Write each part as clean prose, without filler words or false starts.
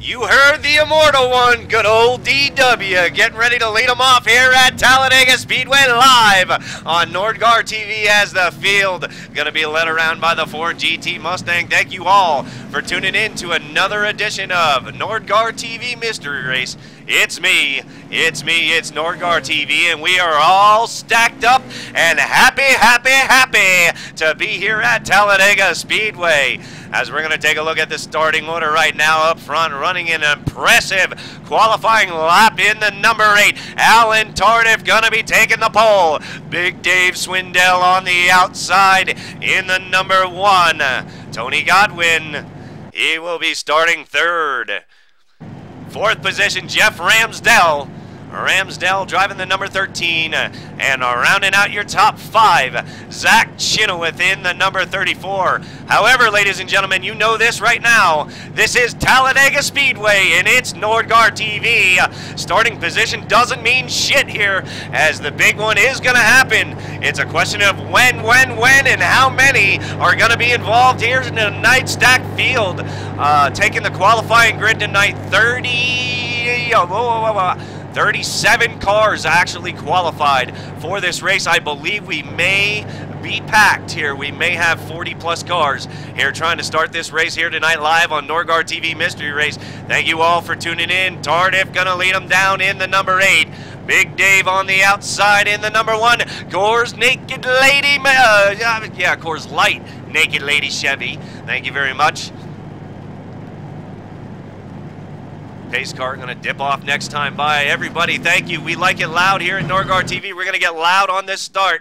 You heard the immortal one, good old DW, getting ready to lead them off here at Talladega Speedway live on Nordgar TV as the field going to be led around by the Ford GT Mustang. Thank you all for tuning in to another edition of Nordgar TV Mystery Race. It's me, it's Nordgar TV, and we are all stacked up and happy to be here at Talladega Speedway. As we're going to take a look at the starting order right now up front, running an impressive qualifying lap in the number 8. Alan Tardif going to be taking the pole. Big Dave Swindell on the outside in the number 1. Tony Godwin, he will be starting third. Fourth position, Jeff Ramsdell. Ramsdell driving the number 13, and rounding out your top 5, Zach Chenoweth in the number 34. However, ladies and gentlemen, you know this right now. This is Talladega Speedway, and it's Nordgar TV. Starting position doesn't mean shit here, as the big one is going to happen. It's a question of when, and how many are going to be involved here in the night stack field. Taking the qualifying grid tonight, 37 cars actually qualified for this race. I believe we may be packed here. We may have 40 plus cars here trying to start this race here tonight live on Nordgar TV Mystery Race. Thank you all for tuning in. Tardif gonna lead them down in the number 8. Big Dave on the outside in the number 1. Coors Naked Lady, Coors Light Naked Lady Chevy. Thank you very much. Pace car going to dip off next time by. Everybody, thank you. We like it loud here at Nordgar TV. We're going to get loud on this start.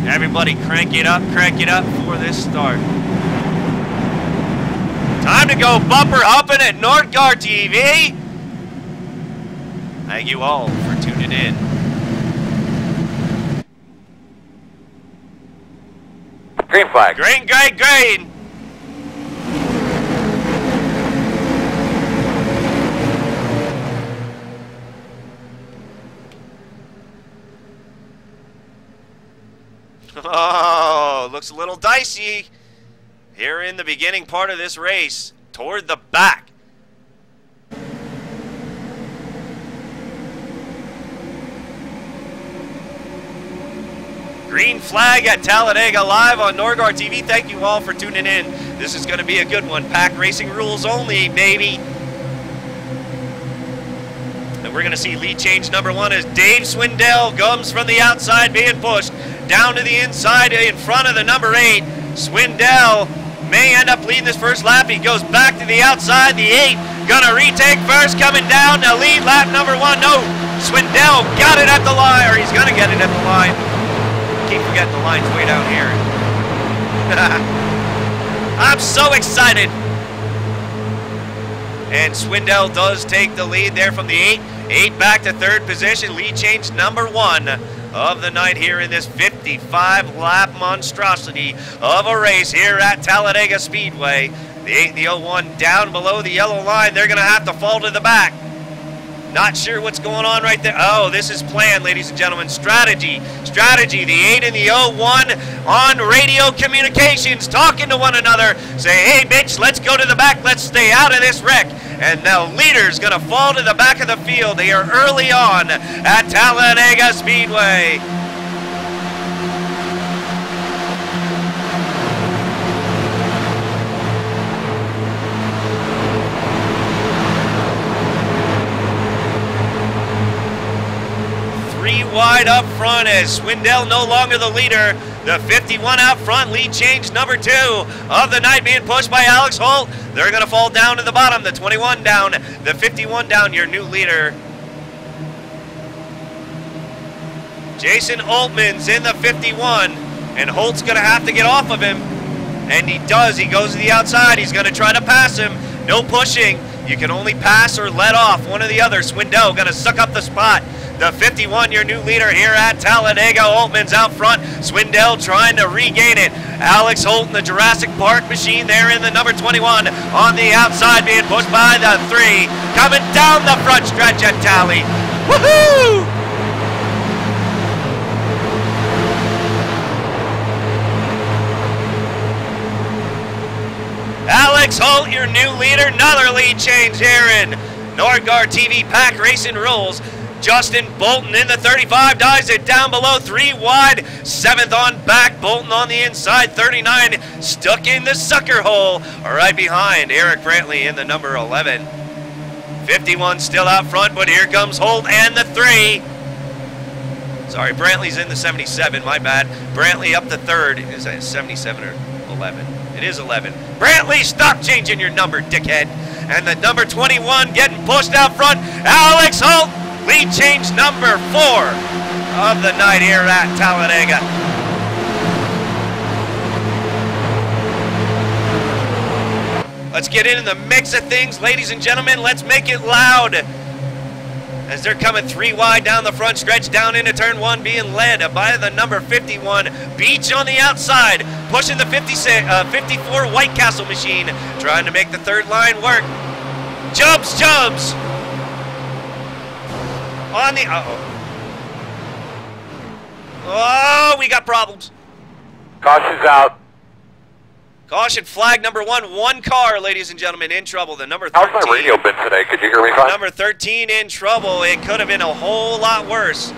Everybody crank it up for this start. Time to go bumper humping at Nordgar TV. Thank you all for tuning in. Green flag. Green. Oh, looks a little dicey here in the beginning part of this race. Toward the back. Green flag at Talladega live on Nordgar TV. Thank you all for tuning in. This is going to be a good one. Pack racing rules only, baby. And we're going to see lead change number 1 as Dave Swindell comes from the outside being pushed down to the inside in front of the number 8. Swindell may end up leading this first lap. He goes back to the outside. The 8 gonna retake first, coming down to lead lap number 1. No, Swindell got it at the line, or he's gonna get it at the line. Keep forgetting the line's way down here. I'm so excited. And Swindell does take the lead there from the 8. 8 back to third position. Lead change number 1 of the night here in this 55-lap monstrosity of a race here at Talladega Speedway. The 8 and the 01 down below the yellow line. They're going to have to fall to the back. Not sure what's going on right there. Oh, this is planned, ladies and gentlemen. Strategy. The 8 and the 01 on radio communications, talking to one another. Say, hey, bitch, let's go to the back. Let's stay out of this wreck. And the leader's going to fall to the back of the field. They are early on at Talladega Speedway. Wide up front as Swindell no longer the leader. The 51 out front, lead change number 2 of the night being pushed by Alex Holt. They're going to fall down to the bottom. The 21 down, the 51 down, your new leader. Jason Altman's in the 51, and Holt's going to have to get off of him. And he does. He goes to the outside. He's going to try to pass him. No pushing. You can only pass or let off, one or the other. Swindell going to suck up the spot. The 51, your new leader here at Talladega. Altman's out front. Swindell trying to regain it. Alex Holt in the Jurassic Park machine there in the number 21. On the outside being pushed by the 3. Coming down the front stretch at Tally. Woohoo! Alex Holt, your new leader. Another lead change here in Nordgaard TV Pack Racing Rules. Justin Bolton in the 35, dives it down below, 3 wide, 7th on back, Bolton on the inside, 39, stuck in the sucker hole, right behind Eric Brantley in the number 11. 51 still out front, but here comes Holt and the 3. Sorry, Brantley's in the 77, my bad. Brantley up the 3rd. Is that 77 or 11? It is 11. Brantley, stop changing your number, dickhead. And the number 21 getting pushed out front, Alex Holt. Lead change number 4 of the night here at Talladega. Let's get into the mix of things, ladies and gentlemen. Let's make it loud. As they're coming 3 wide down the front stretch, down into turn 1, being led by the number 51, Beach on the outside, pushing the 54 White Castle machine, trying to make the 3rd line work. Jubs. On the, oh, we got problems. Caution's out. Caution flag number 1, 1 car, ladies and gentlemen, in trouble. The number 13. How's my radio been today? Could you hear me fine? Number 13 in trouble. It could have been a whole lot worse.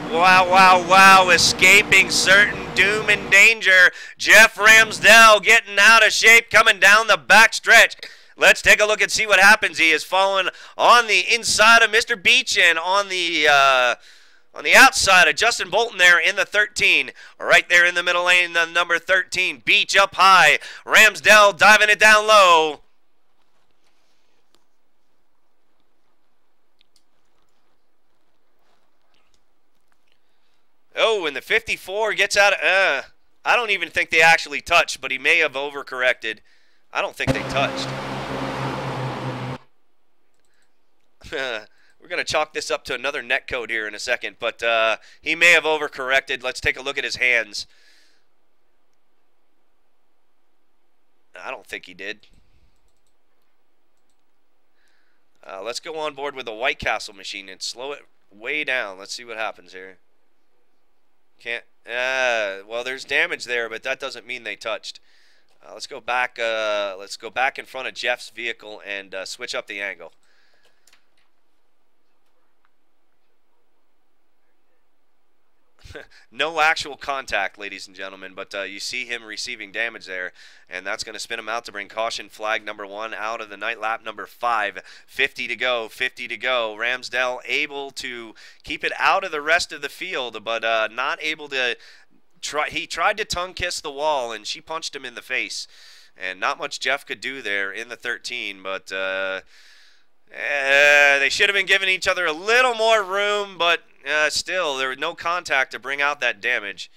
Wow. Escaping certain doom and danger. Jeff Ramsdell getting out of shape, coming down the back stretch. Let's take a look and see what happens. He is falling on the inside of Mr. Beach and on the outside of Justin Bolton there in the 13. Right there in the middle lane, the number 13. Beach up high. Ramsdell diving it down low. Oh, and the 54 gets out of... I don't even think they actually touched, but he may have overcorrected. I don't think they touched. We're going to chalk this up to another net code here in a second, but he may have overcorrected. Let's take a look at his hands. I don't think he did. Let's go on board with the White Castle machine and slow it way down. Let's see what happens here. Can't. Well, there's damage there, but that doesn't mean they touched. Let's go back. Let's go back in front of Jeff's vehicle and switch up the angle. No actual contact, ladies and gentlemen, but you see him receiving damage there, and that's going to spin him out to bring caution flag number 1 out of the night, lap number 5. 50 to go. Ramsdell able to keep it out of the rest of the field, but not able to try. He tried to tongue kiss the wall, and she punched him in the face, and not much Jeff could do there in the 13, but they should have been giving each other a little more room, but still, there was no contact to bring out that damage.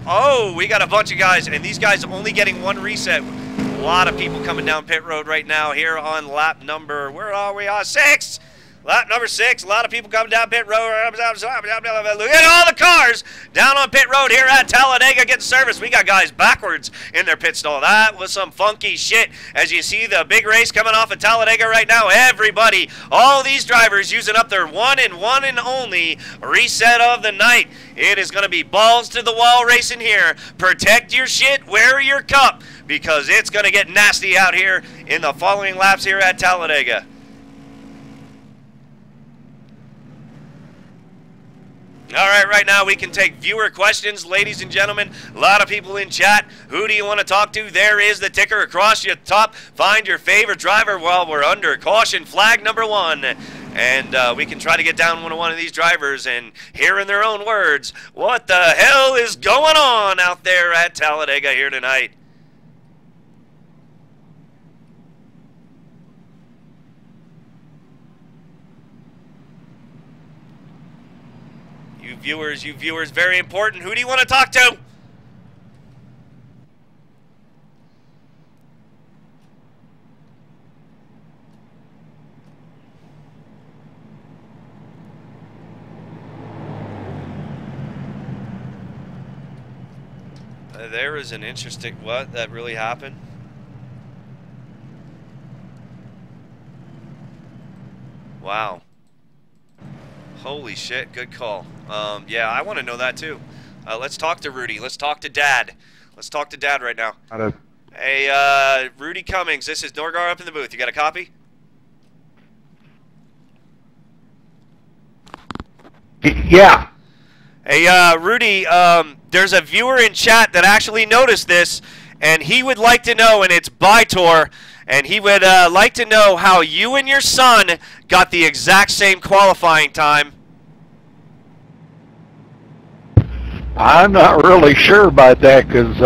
Oh, we got a bunch of guys, and these guys only getting 1 reset. A lot of people coming down pit road right now here on lap number, where are we on? 6! Lap number 6, a lot of people coming down pit road. Look at all the cars down on pit road here at Talladega getting service. We got guys backwards in their pit stall. That was some funky shit. As you see the big race coming off of Talladega right now, everybody, all these drivers using up their one and only reset of the night. It is going to be balls to the wall racing here. Protect your shit, wear your cup, because it's going to get nasty out here in the following laps here at Talladega. All right now we can take viewer questions, ladies and gentlemen. A lot of people in chat. Who do you want to talk to? There is the ticker across your top. Find your favorite driver while we're under caution flag number 1. And we can try to get down one of these drivers and hear in their own words what the hell is going on out there at Talladega here tonight. You viewers, very important. Who do you want to talk to? There is an interesting, what? That really happened? Wow. Holy shit, good call. Yeah, I want to know that too. Let's talk to Rudy. Let's talk to Dad. Let's talk to Dad right now. Hey, Rudy Cummings, this is Norgar up in the booth. You got a copy? Yeah. Hey, Rudy, there's a viewer in chat that actually noticed this, and he would like to know, and it's Bytor, and he would like to know how you and your son got the exact same qualifying time. I'm not really sure about that because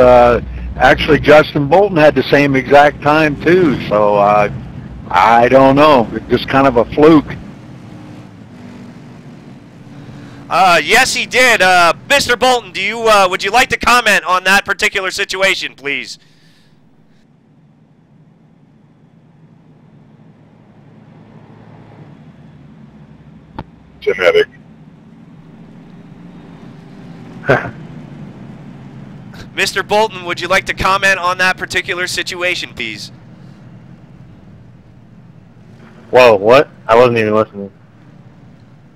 actually Justin Bolton had the same exact time too, so I don't know. It's just kind of a fluke. Yes, he did. Mr. Bolton, do you would you like to comment on that particular situation, please? Genetic. Mr. Bolton, would you like to comment on that particular situation, please? Whoa, what? I wasn't even listening.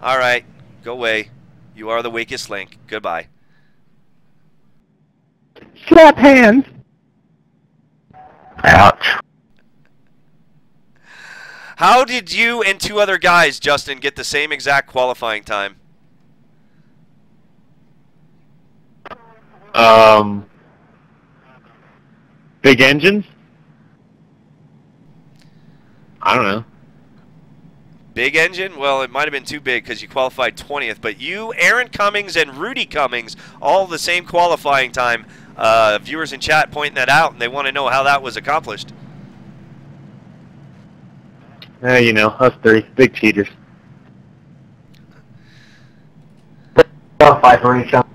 All right, go away. You are the weakest link. Goodbye. Slap hands. Ouch. How did you and two other guys, Justin, get the same exact qualifying time? Big engines? I don't know. Big engine? Well, it might have been too big because you qualified 20th. But you, Aaron Cummings, and Rudy Cummings, all the same qualifying time. Viewers in chat pointing that out, and they want to know how that was accomplished. You know, us three. Big cheaters. Qualified for each other.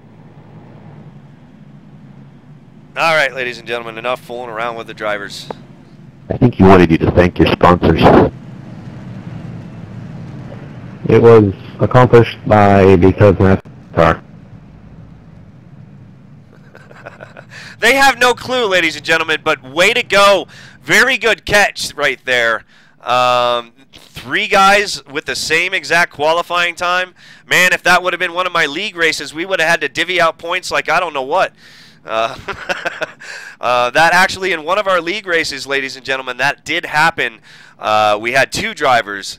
All right, ladies and gentlemen, enough fooling around with the drivers. I think he wanted you to thank your sponsors. It was accomplished because NASCAR. They have no clue, ladies and gentlemen, but way to go. Very good catch right there. Three guys with the same exact qualifying time. Man, if that would have been one of my league races, we would have had to divvy out points like I don't know what. That actually in one of our league races, ladies and gentlemen, that did happen. We had two drivers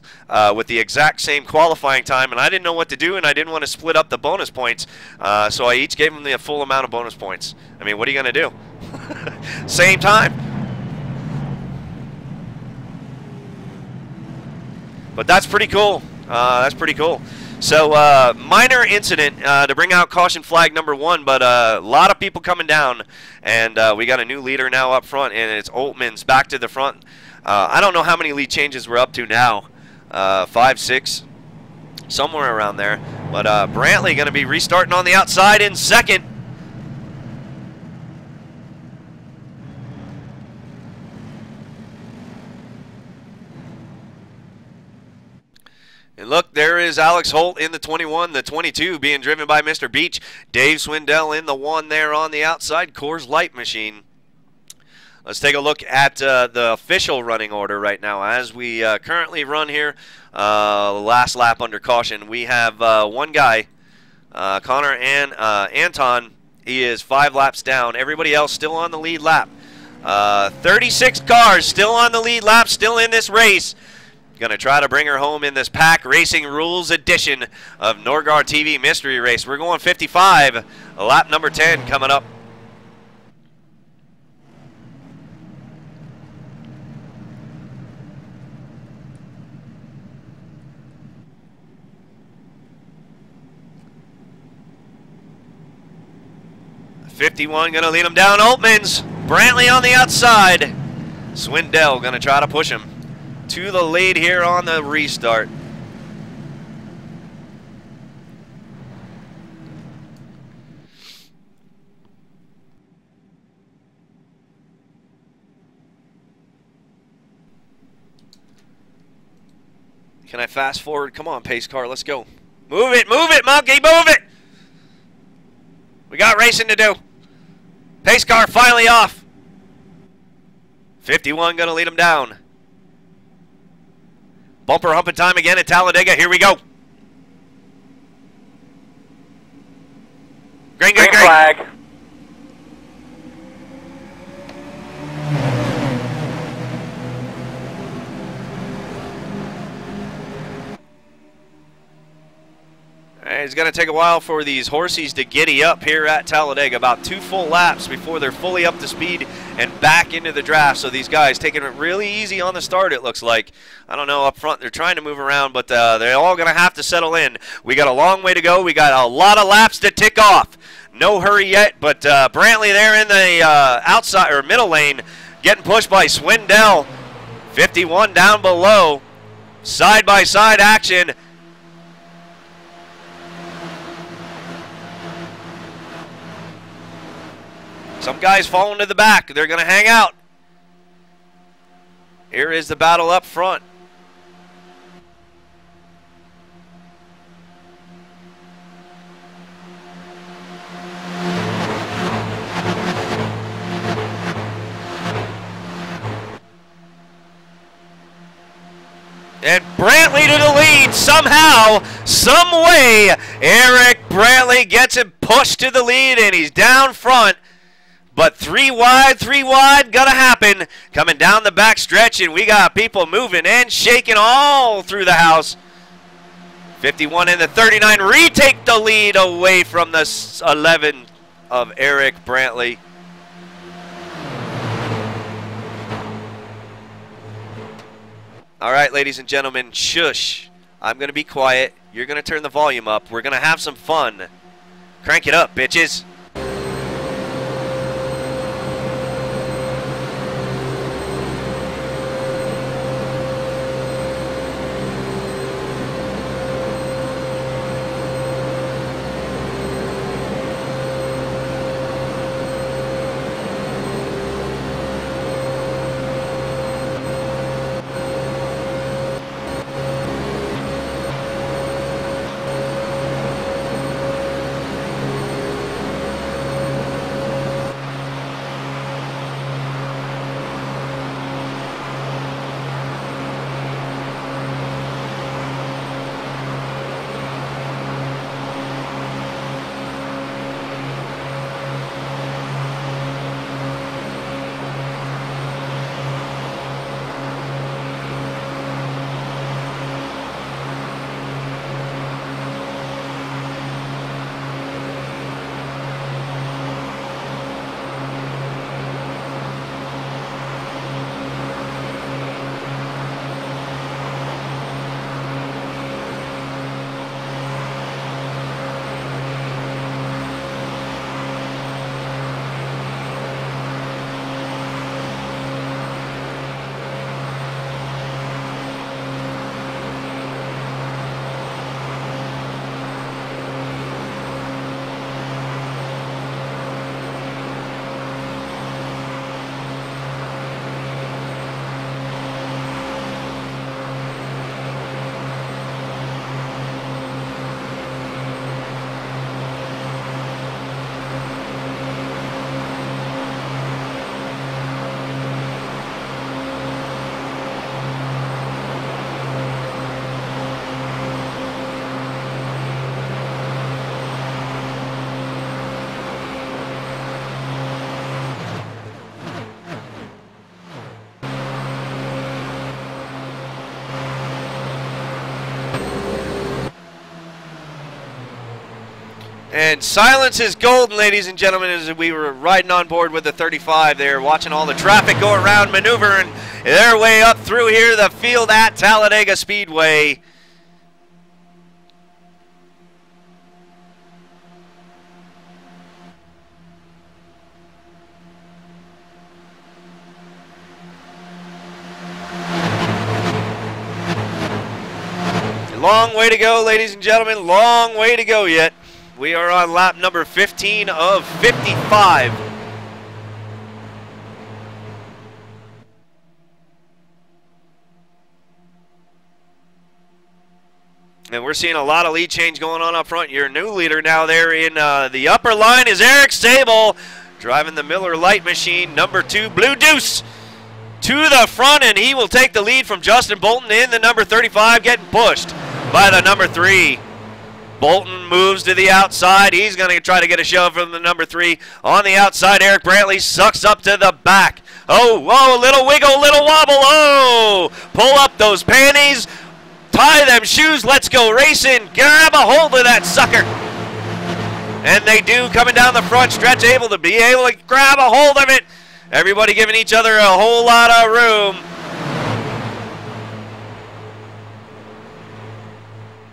with the exact same qualifying time, and I didn't know what to do, and I didn't want to split up the bonus points, so I each gave them the full amount of bonus points. I mean, what are you going to do? Same time. But that's pretty cool. That's pretty cool. So, minor incident to bring out caution flag number 1, but a lot of people coming down, and we got a new leader now up front, and it's Oltmans back to the front. I don't know how many lead changes we're up to now, 5, 6, somewhere around there. But Brantley going to be restarting on the outside in second. And look, there is Alex Holt in the 21, the 22 being driven by Mr. Beach. Dave Swindell in the 1 there on the outside, Coors Light machine. Let's take a look at the official running order right now. As we currently run here, last lap under caution, we have one guy, Connor and Anton. He is 5 laps down. Everybody else still on the lead lap. 36 cars still on the lead lap, still in this race. Going to try to bring her home in this Pack Racing Rules edition of Norgar TV Mystery Race. We're going 55, lap number 10 coming up. '51 going to lead him down. Oltmans, Brantley on the outside. Swindell going to try to push him to the lead here on the restart. Can I fast forward? Come on, pace car, let's go. Move it, monkey, move it! We got racing to do. Pace car finally off. 51 gonna lead him down. Bumper humping time again at Talladega. Here we go. Green flag. And it's going to take a while for these horsies to giddy up here at Talladega. About 2 full laps before they're fully up to speed and back into the draft. So these guys taking it really easy on the start, it looks like. I don't know, up front they're trying to move around, but they're all going to have to settle in. We got a long way to go. We got a lot of laps to tick off. No hurry yet, but Brantley there in the outside or middle lane getting pushed by Swindell. 51 down below. Side-by-side action. Some guys falling to the back. They're going to hang out. Here is the battle up front. And Brantley to the lead somehow, some way. Eric Brantley gets him pushed to the lead, and he's down front. But 3 wide, gonna happen. Coming down the back stretch, and we got people moving and shaking all through the house. 51 and the 39 retake the lead away from the 11 of Eric Brantley. All right, ladies and gentlemen, shush. I'm going to be quiet. You're going to turn the volume up. We're going to have some fun. Crank it up, bitches. And silence is golden, ladies and gentlemen, as we were riding on board with the 35 there, watching all the traffic go around, maneuvering their way up through here, the field at Talladega Speedway. Long way to go, ladies and gentlemen, long way to go yet. We are on lap number 15 of 55. And we're seeing a lot of lead change going on up front. Your new leader now there in the upper line is Eric Sable, driving the Miller Light Machine, number 2, Blue Deuce, to the front, and he will take the lead from Justin Bolton in the number 35, getting pushed by the number 3. Bolton moves to the outside. He's going to try to get a shove from the number 3. On the outside, Eric Brantley sucks up to the back. Oh, whoa, little wiggle, little wobble. Oh, pull up those panties. Tie them shoes, let's go racing. Grab a hold of that sucker. And they do, coming down the front stretch, able to grab a hold of it. Everybody giving each other a whole lot of room.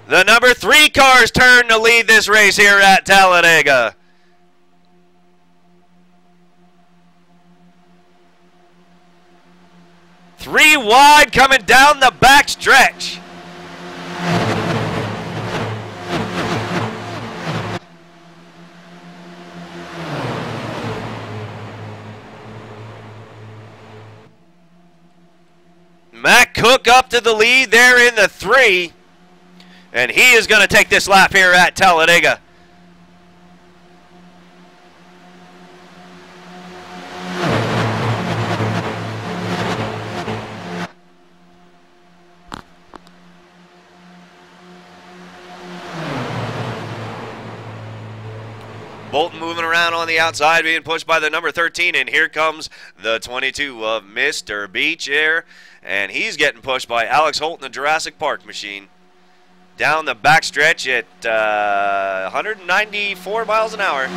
The number 3 car's turn to lead this race here at Talladega. Three wide coming down the back stretch. Matt Cook up to the lead there in the 3. And he is going to take this lap here at Talladega. Bolton moving around on the outside, being pushed by the number 13, and here comes the 22 of Mr. Beach here, and he's getting pushed by Alex Holt in the Jurassic Park machine. Down the backstretch at 194 miles an hour.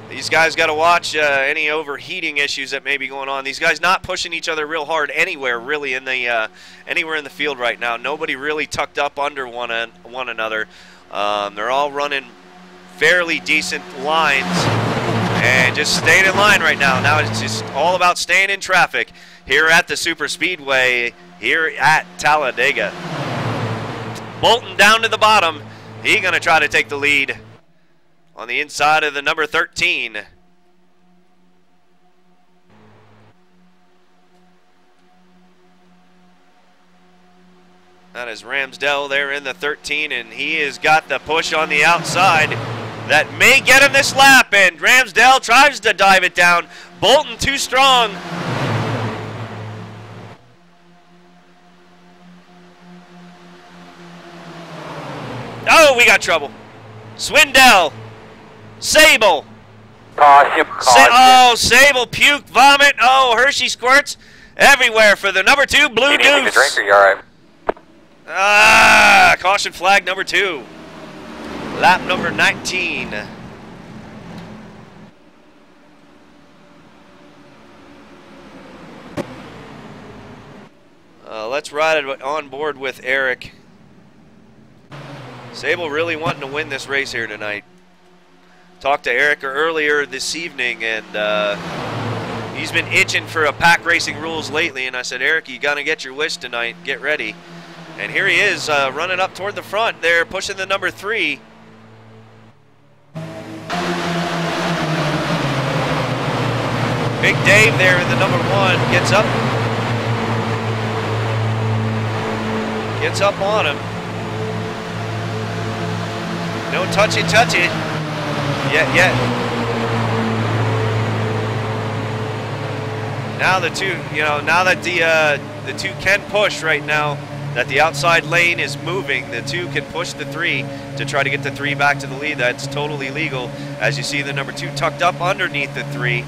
These guys got to watch any overheating issues that may be going on. These guys not pushing each other real hard anywhere really in the anywhere in the field right now. Nobody really tucked up under one another. They're all running fairly decent lines and just staying in line right now. Now it's just all about staying in traffic here at the Super Speedway here at Talladega. Bolton down to the bottom. He's going to try to take the lead on the inside of the number 13. That is Ramsdell there in the 13, and he has got the push on the outside that may get him this lap, and Ramsdell tries to dive it down. Bolton too strong. Oh, we got trouble. Swindell. Sable. Caution, Oh, Sable, puke, vomit. Oh, Hershey squirts everywhere for the number 2 Blue Deuce. You need a drink, or you all right? Ah, caution flag number 2. Lap number 19. Let's ride it on board with Eric. Sable really wanting to win this race here tonight. Talked to Eric earlier this evening, and he's been itching for a pack racing rules lately, and I said, Eric, you got to get your wish tonight. Get ready. And here he is running up toward the front there, pushing the number 3. Big Dave there in the number 1 gets up on him. No touchy. Yet. Now the 2, now that the 2 can push right now, that the outside lane is moving, the 2 can push the 3 to try to get the 3 back to the lead. That's totally legal. As you see, the number 2 tucked up underneath the 3.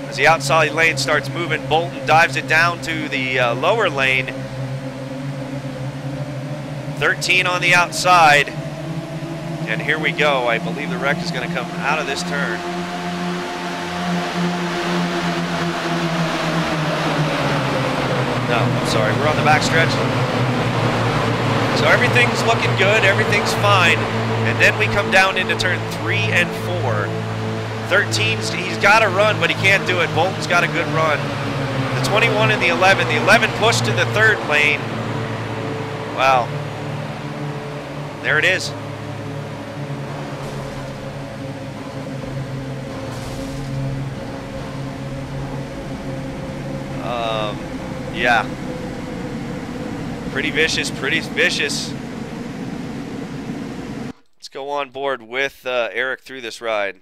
As the outside lane starts moving, Bolton dives it down to the lower lane. 13 on the outside. And here we go. I believe the wreck is going to come out of this turn. No, I'm sorry. We're on the backstretch. So everything's looking good. Everything's fine. And then we come down into turn 3 and 4. 13's, he's got to run, but he can't do it. Bolton's got a good run. The 21 and the 11. The 11 pushed to the 3rd lane. Wow. There it is. Yeah. Pretty vicious, Let's go on board with Eric through this ride.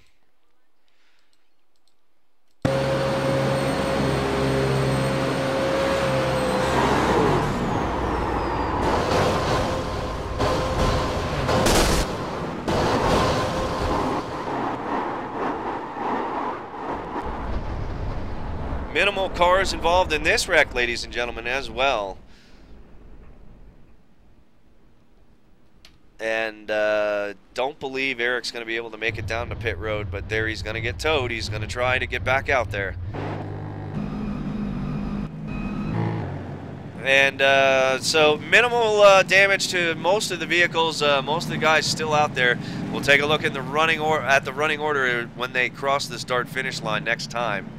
minimal cars involved in this wreck, ladies and gentlemen, as well. And don't believe Eric's going to be able to make it down to pit road, but there he's going to get towed. He's going to try to get back out there. And so minimal damage to most of the vehicles. Most of the guys still out there. We'll take a look at the running order when they cross the start-finish line next time.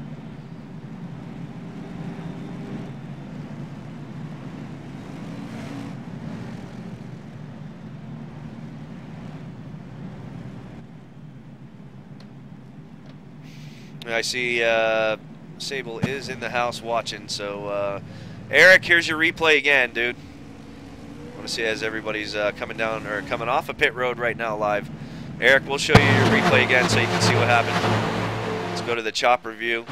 I see Sable is in the house watching, so Eric, here's your replay again, dude. I want to see as everybody's coming down or coming off of pit road right now live. Eric, we'll show you your replay again so you can see what happened. Let's go to the chopper view.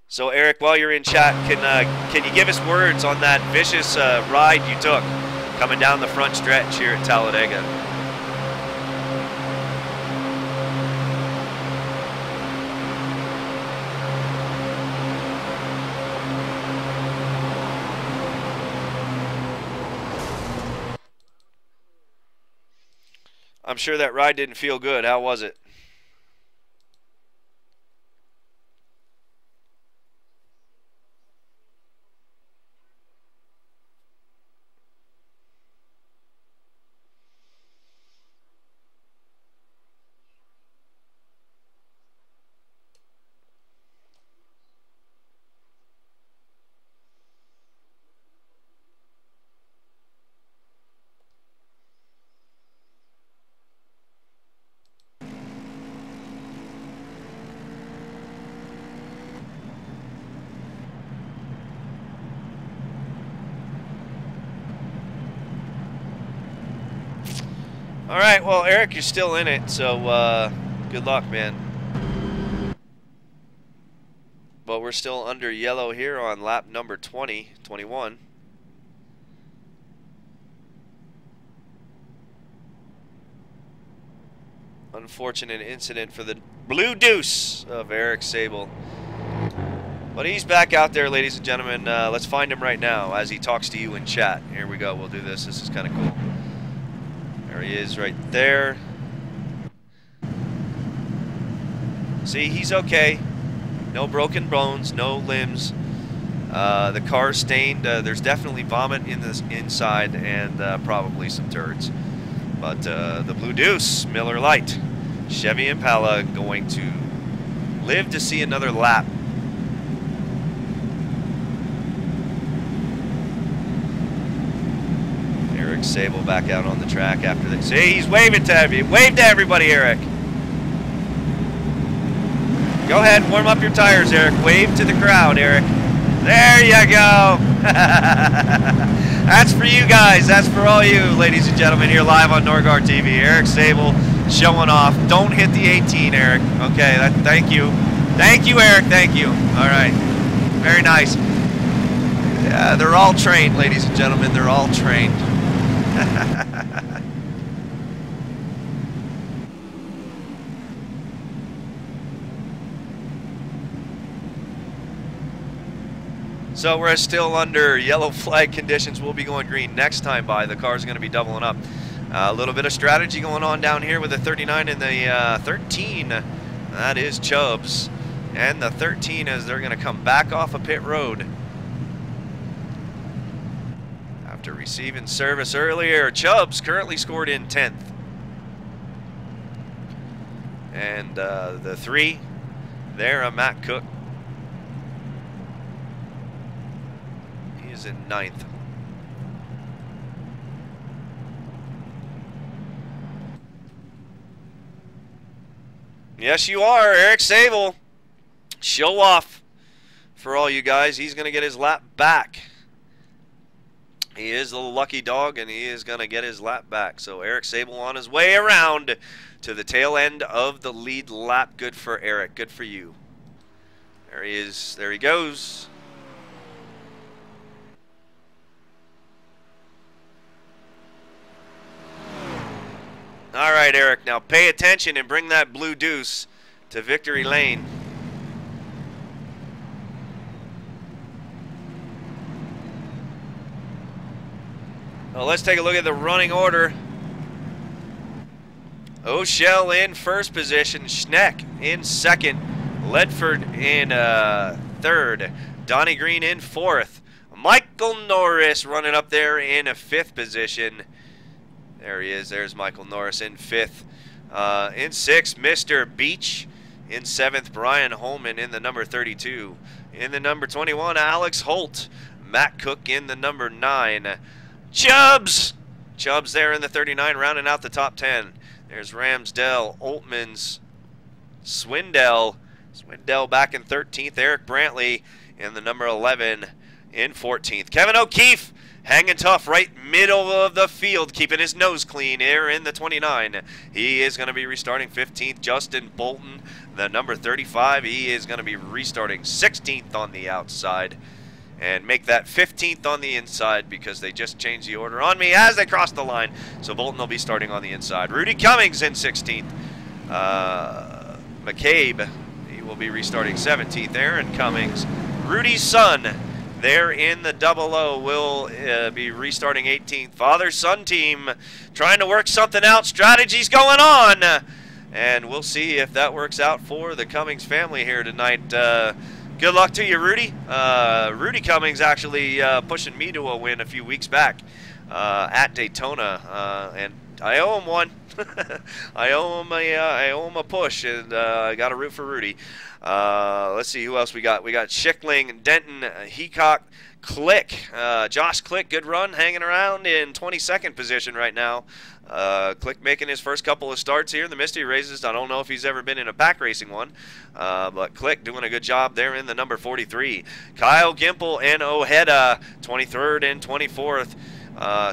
So Eric, while you're in chat, can you give us words on that vicious ride you took coming down the front stretch here at Talladega? I'm sure that ride didn't feel good. How was it? All right, well, Eric, you're still in it, so good luck, man. But we're still under yellow here on lap number 21. Unfortunate incident for the Blue Deuce of Eric Sable. But he's back out there, ladies and gentlemen. Let's find him right now as he talks to you in chat. Here we go. We'll do this. This is kind of cool. There he is right there. See, he's okay. No broken bones, no limbs. The car's stained. There's definitely vomit in the inside and probably some turds. But the Blue Deuce, Miller Lite, Chevy Impala going to live to see another lap. Eric Sable back out on the track after this. See, he's waving to everybody. Wave to everybody, Eric. Go ahead, warm up your tires, Eric. Wave to the crowd, Eric. There you go. That's for you guys. That's for all you, ladies and gentlemen, here live on Norgar TV. Eric Sable showing off. Don't hit the 18, Eric. Okay, thank you. Thank you, Eric. Thank you. All right. Very nice. Yeah, they're all trained, ladies and gentlemen. They're all trained. So we're still under yellow flag conditions. We'll be going green next time by. The car's going to be doubling up. A little bit of strategy going on down here with the 39 and the 13. That is Chubbs. And the 13 as they're going to come back off of pit road. After receiving service earlier, Chubbs currently scored in 10th. And the 3 there, Matt Cook. He is in 9th. Yes, you are, Eric Sable. Show off for all you guys. He's going to get his lap back. He is the lucky dog, and he is going to get his lap back. So Eric Sable on his way around to the tail end of the lead lap. Good for Eric. Good for you. There he is. There he goes. All right, right, Eric. Now pay attention and bring that blue deuce to victory lane. Well, let's take a look at the running order. O'Shell in first position, Schneck in second, Ledford in third, Donnie Green in fourth, Michael Norris running up there in a fifth position. There he is. There's Michael Norris in fifth. In sixth, Mr. Beach. In seventh, Brian Holman in the number 32. In the number 21, Alex Holt. Matt Cook in the number 9. Chubbs there in the 39, rounding out the top 10. There's Ramsdell, Oltmans, Swindell back in 13th. Eric Brantley in the number 11 in 14th. Kevin O'Keefe hanging tough right middle of the field, keeping his nose clean here in the 29. He is going to be restarting 15th. Justin Bolton, the number 35, he is going to be restarting 16th on the outside. And make that 15th on the inside because they just changed the order on me as they crossed the line. So Bolton will be starting on the inside. Rudy Cummings in 16th. McCabe, he will be restarting 17th. Aaron Cummings, Rudy's son, there in the 00 will be restarting 18th. Father-son team trying to work something out. Strategies going on. And we'll see if that works out for the Cummings family here tonight. Good luck to you, Rudy. Rudy Cummings actually pushing me to a win a few weeks back at Daytona, and I owe him one. I owe him a push, and I got to root for Rudy. Let's see who else we got. We got Schickling, Denton, Heacock, Click, Josh Click, good run, hanging around in 22nd position right now. Click making his first couple of starts here in the Mystery Races. I don't know if he's ever been in a pack racing one, but Click doing a good job there in the number 43. Kyle Gimple and Ojeda, 23rd and 24th.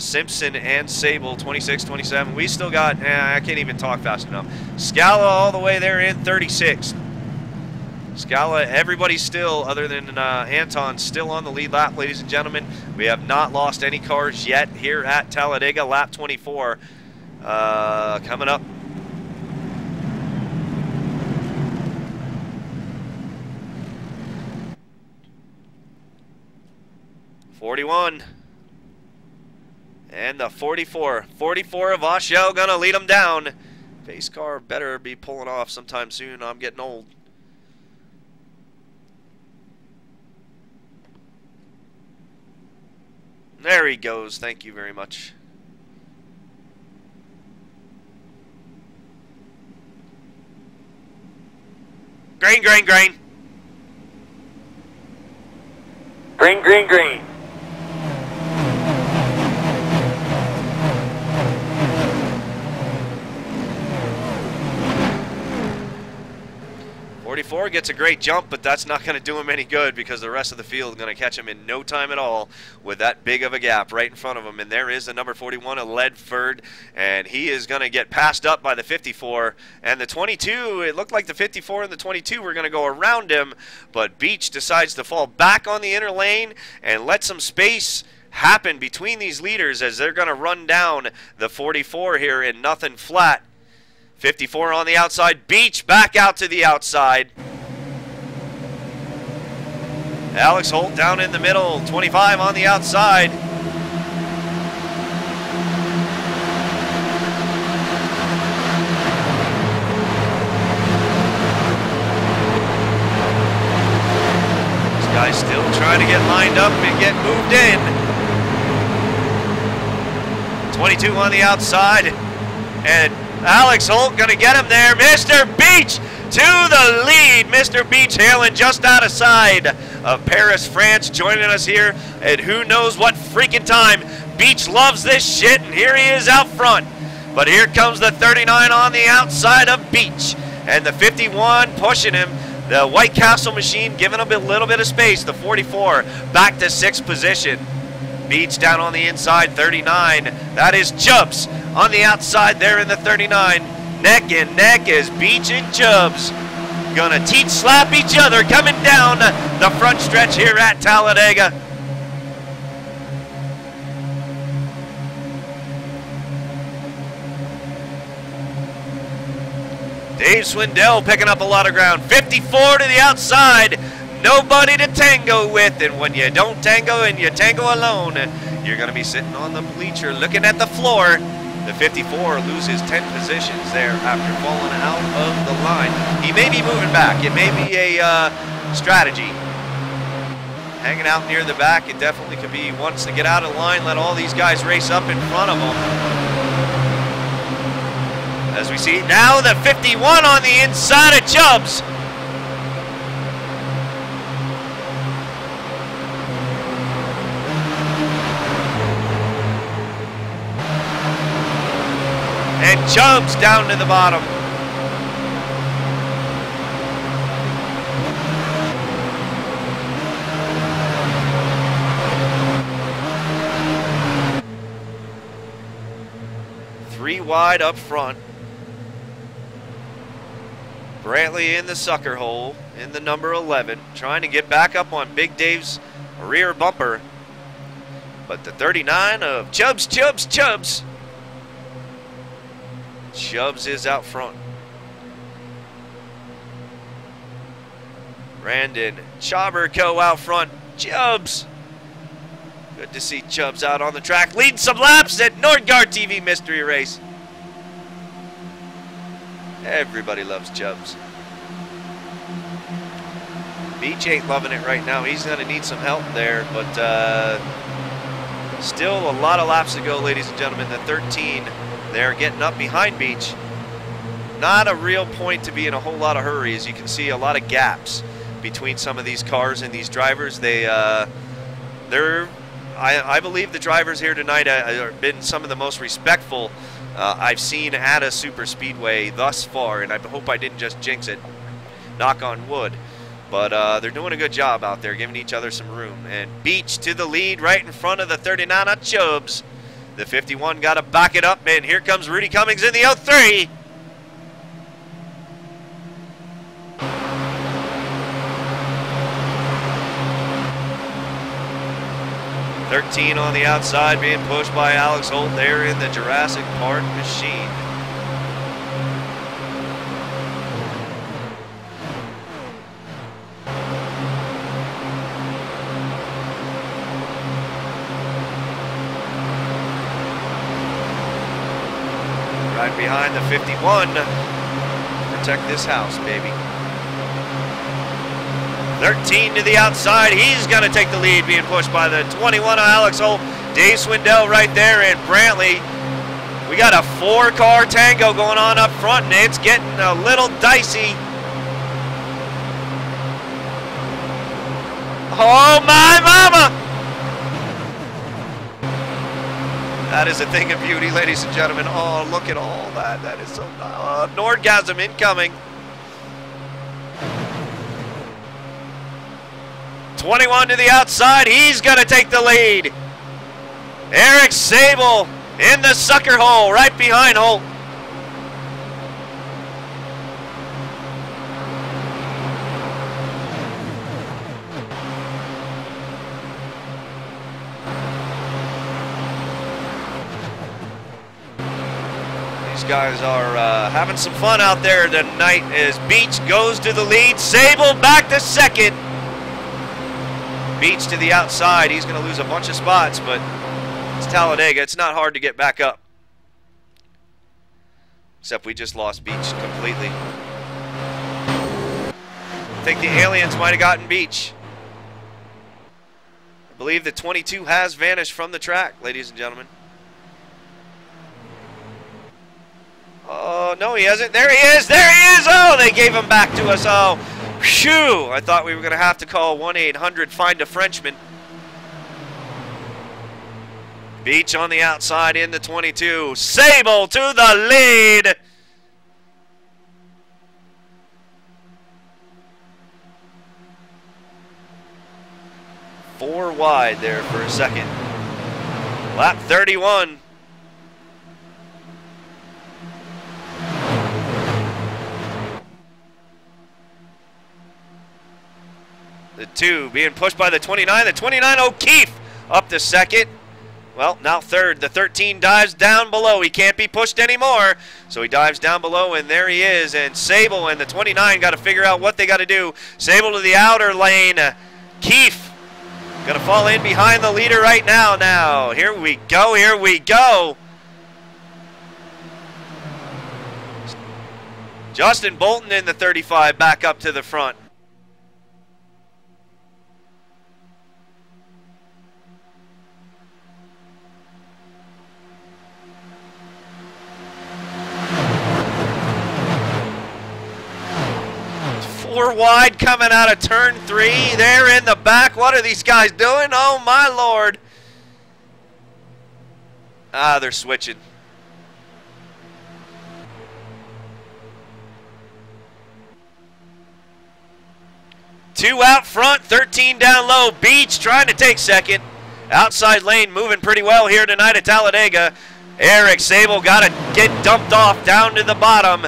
Simpson and Sable, 26, 27. We still got, I can't even talk fast enough. Scala all the way there in 36. Scala, everybody still, other than Anton, still on the lead lap, ladies and gentlemen. We have not lost any cars yet here at Talladega, lap 24. Coming up. '41. And the 44. 44 of Oshel gonna lead them down. Pace car better be pulling off sometime soon. I'm getting old. There he goes. Thank you very much. Green, green, green. Green, green, green. '44 gets a great jump, but that's not going to do him any good because the rest of the field is going to catch him in no time at all with that big of a gap right in front of him. And there is the number 41 of Ledford, and he is going to get passed up by the 54. And the 22, it looked like the 54 and the 22 were going to go around him, but Beach decides to fall back on the inner lane and let some space happen between these leaders as they're going to run down the 44 here in nothing flat. 54 on the outside. Beach back out to the outside. Alex Holt down in the middle. 25 on the outside. This guy's still trying to get lined up and get moved in. 22 on the outside. And Alex Holt going to get him there. Mr. Beach to the lead. Mr. Beach hailing just out of side of Paris, France, joining us here at who knows what freaking time. Beach loves this shit, and here he is out front. But here comes the 39 on the outside of Beach, and the 51 pushing him. The White Castle machine giving him a little bit of space. The 44 back to 6th position. Beach down on the inside, 39. That is Chubbs on the outside there in the 39. Neck and neck as Beach and Chubbs gonna teeth slap each other coming down the front stretch here at Talladega. Dave Swindell picking up a lot of ground. 54 to the outside. Nobody to tango with. And when you don't tango and you tango alone, you're going to be sitting on the bleacher looking at the floor. The 54 loses 10 positions there after falling out of the line. He may be moving back. It may be a strategy. Hanging out near the back, it definitely could be. Wants to get out of line, let all these guys race up in front of him. As we see now, the 51 on the inside of Chubbs. And Chubbs down to the bottom. Three wide up front. Brantley in the sucker hole in the number 11, trying to get back up on Big Dave's rear bumper. But the 39 of Chubbs is out front. Brandon Chaberco out front. Chubbs. Good to see Chubbs out on the track, leading some laps at Nordgaard TV Mystery Race. Everybody loves Chubbs. Beach ain't loving it right now. He's going to need some help there, but still a lot of laps to go, ladies and gentlemen. The 13, they're getting up behind Beach. Not a real point to be in a whole lot of hurry. As you can see, a lot of gaps between some of these cars and these drivers. I believe the drivers here tonight have been some of the most respectful I've seen at a super speedway thus far, and I hope I didn't just jinx it, knock on wood. But they're doing a good job out there, giving each other some room. And Beach to the lead right in front of the 39 of Chubbs. The 51 got to back it up, and here comes Rudy Cummings in the 03. '13 on the outside, being pushed by Alex Holt there in the Jurassic Park machine. Right behind the 51. Protect this house, baby. 13 to the outside. He's going to take the lead, being pushed by the 21 of Alex Holt. Dave Swindell right there, and Brantley. We got a 4-car tango going on up front, and it's getting a little dicey. Oh, my mama! That is a thing of beauty, ladies and gentlemen. Oh, look at all that. That is so... Nordgasm incoming. 21 to the outside. He's going to take the lead. Eric Sable in the sucker hole right behind Holt. These guys are having some fun out there tonight as Beach goes to the lead. Sable back to second. Beach to the outside. He's going to lose a bunch of spots, but it's Talladega. It's not hard to get back up. Except we just lost Beach completely. I think the aliens might have gotten Beach. I believe the 22 has vanished from the track, ladies and gentlemen. Oh, no, he hasn't. There he is. There he is. Oh, they gave him back to us. Oh. Phew! I thought we were going to have to call 1-800-FIND-A-Frenchman. Beach on the outside in the 22. Sable to the lead. Four wide there for a second. Lap 31. The 2 being pushed by the 29. The 29 O'Keefe up to second. well, now third. The 13 dives down below. He can't be pushed anymore. So he dives down below, and there he is. And Sable and the 29 got to figure out what they got to do. Sable to the outer lane. Keefe going to fall in behind the leader right now. Here we go. Here we go. Justin Bolton in the 35 back up to the front. Four wide coming out of turn 3. They're in the back. What are these guys doing? Oh, my Lord. Ah, they're switching. Two out front, 13 down low. Beach trying to take second. Outside lane moving pretty well here tonight at Talladega. Eric Sable got to get dumped off down to the bottom.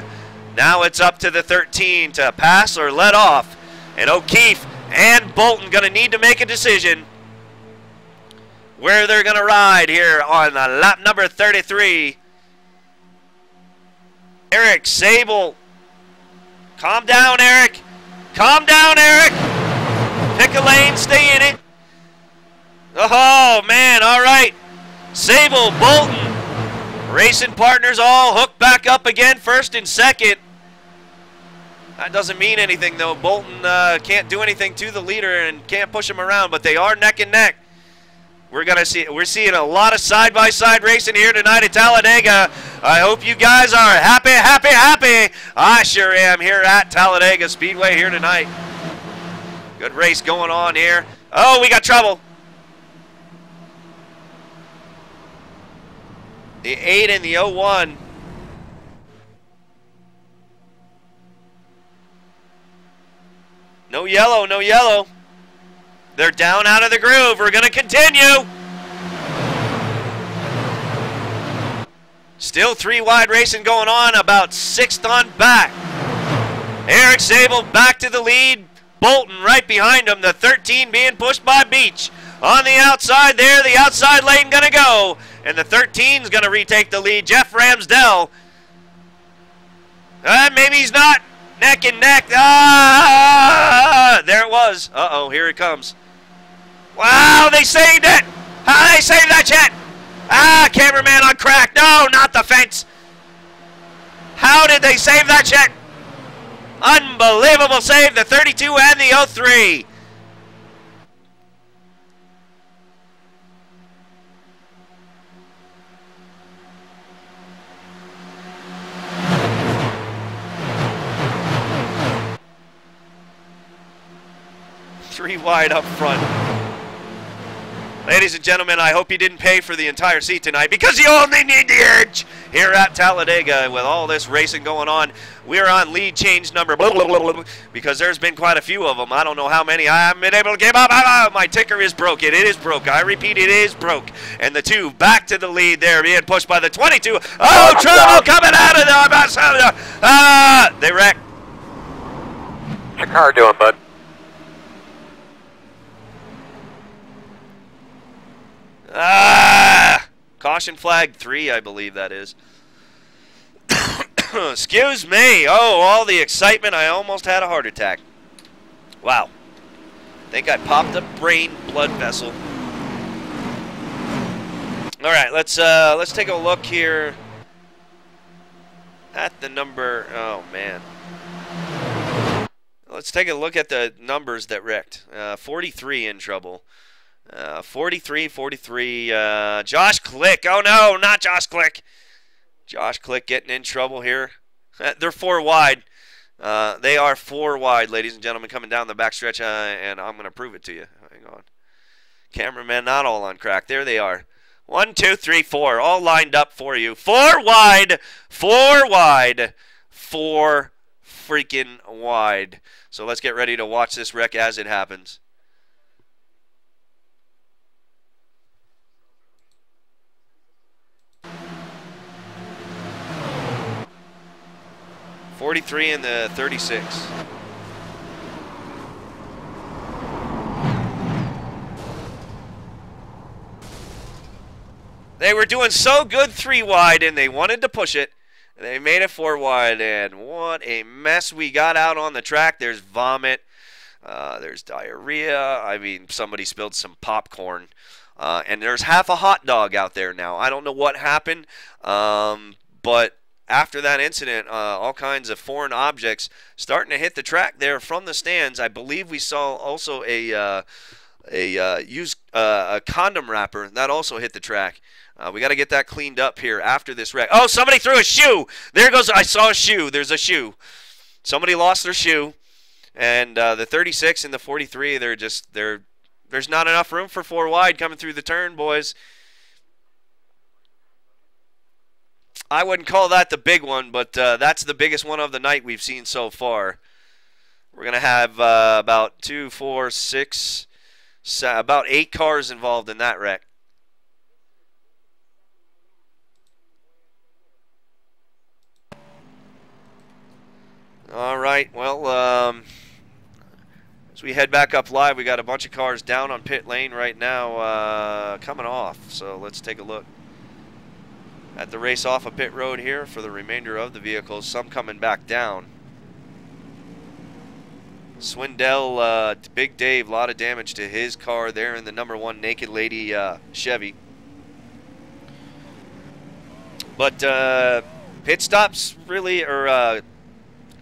Now it's up to the 13 to pass or let off. And O'Keefe and Bolton going to need to make a decision where they're going to ride here on lap number 33. Eric Sable. Calm down, Eric. Calm down, Eric. Pick a lane, stay in it. Oh, man, all right. Sable, Bolton, racing partners all hooked back up again, first and second. That doesn't mean anything, though. Bolton can't do anything to the leader and can't push him around, but they are neck and neck. We're seeing a lot of side-by-side racing here tonight at Talladega. I hope you guys are happy. I sure am here at Talladega Speedway here tonight. Good race going on here. Oh, we got trouble. The 8 and the 01. No yellow, no yellow. They're down out of the groove. We're going to continue. Still 3 wide racing going on, about 6th on back. Eric Sable back to the lead. Bolton right behind him. The 13 being pushed by Beach. On the outside there, the outside lane going to go. And the 13's going to retake the lead. Jeff Ramsdell. Maybe he's not. Neck and neck. Ah, there it was. Uh-oh, here it comes. Wow, they saved it. How they saved that shit? Ah, cameraman on crack. No, not the fence. How did they save that shit? Unbelievable save, the 32 and the 03. Three wide up front. Ladies and gentlemen, I hope you didn't pay for the entire seat tonight because you only need the edge here at Talladega with all this racing going on. We're on lead change number because there's been quite a few of them. I don't know how many. I haven't been able to get up. My ticker is broken. It is broke. I repeat, it is broke. And the 2 back to the lead there, being pushed by the 22. Oh, trouble coming out of the... they wrecked. What's your car doing, bud? Caution flag 3, I believe that is. Excuse me. Oh, all the excitement. I almost had a heart attack. Wow. I think I popped a brain blood vessel. All right, let's take a look here at the number. Oh man. Let's take a look at the numbers that wrecked. 43 in trouble. 43, Josh Click. Oh, no, not Josh Click. Josh Click getting in trouble here. They're 4 wide. They are 4 wide, ladies and gentlemen, coming down the backstretch, and I'm going to prove it to you. Hang on. Cameraman not all on crack. There they are. 1, 2, 3, 4, all lined up for you. 4 wide, 4 wide, 4 freaking wide. So let's get ready to watch this wreck as it happens. .43 and the 36. They were doing so good 3 wide, and they wanted to push it. They made it 4 wide, and what a mess we got out on the track. There's vomit. There's diarrhea. I mean, somebody spilled some popcorn. And there's half a hot dog out there now. I don't know what happened, but after that incident, all kinds of foreign objects starting to hit the track there from the stands. I believe we saw also a condom wrapper that also hit the track. We got to get that cleaned up here after this wreck. Oh, somebody threw a shoe. There goes. I saw a shoe. There's a shoe. Somebody lost their shoe, and the 36 and the 43. There's not enough room for 4 wide coming through the turn, boys. I wouldn't call that the big one, but that's the biggest one of the night we've seen so far. We're going to have about 2, 4, 6, about 8 cars involved in that wreck. All right, well, as we head back up live, we got a bunch of cars down on pit lane right now coming off. So let's take a look at the race off of pit road here for the remainder of the vehicles. Some coming back down. Swindell, Big Dave, a lot of damage to his car there in the number 1 Naked Lady Chevy. But pit stops really, or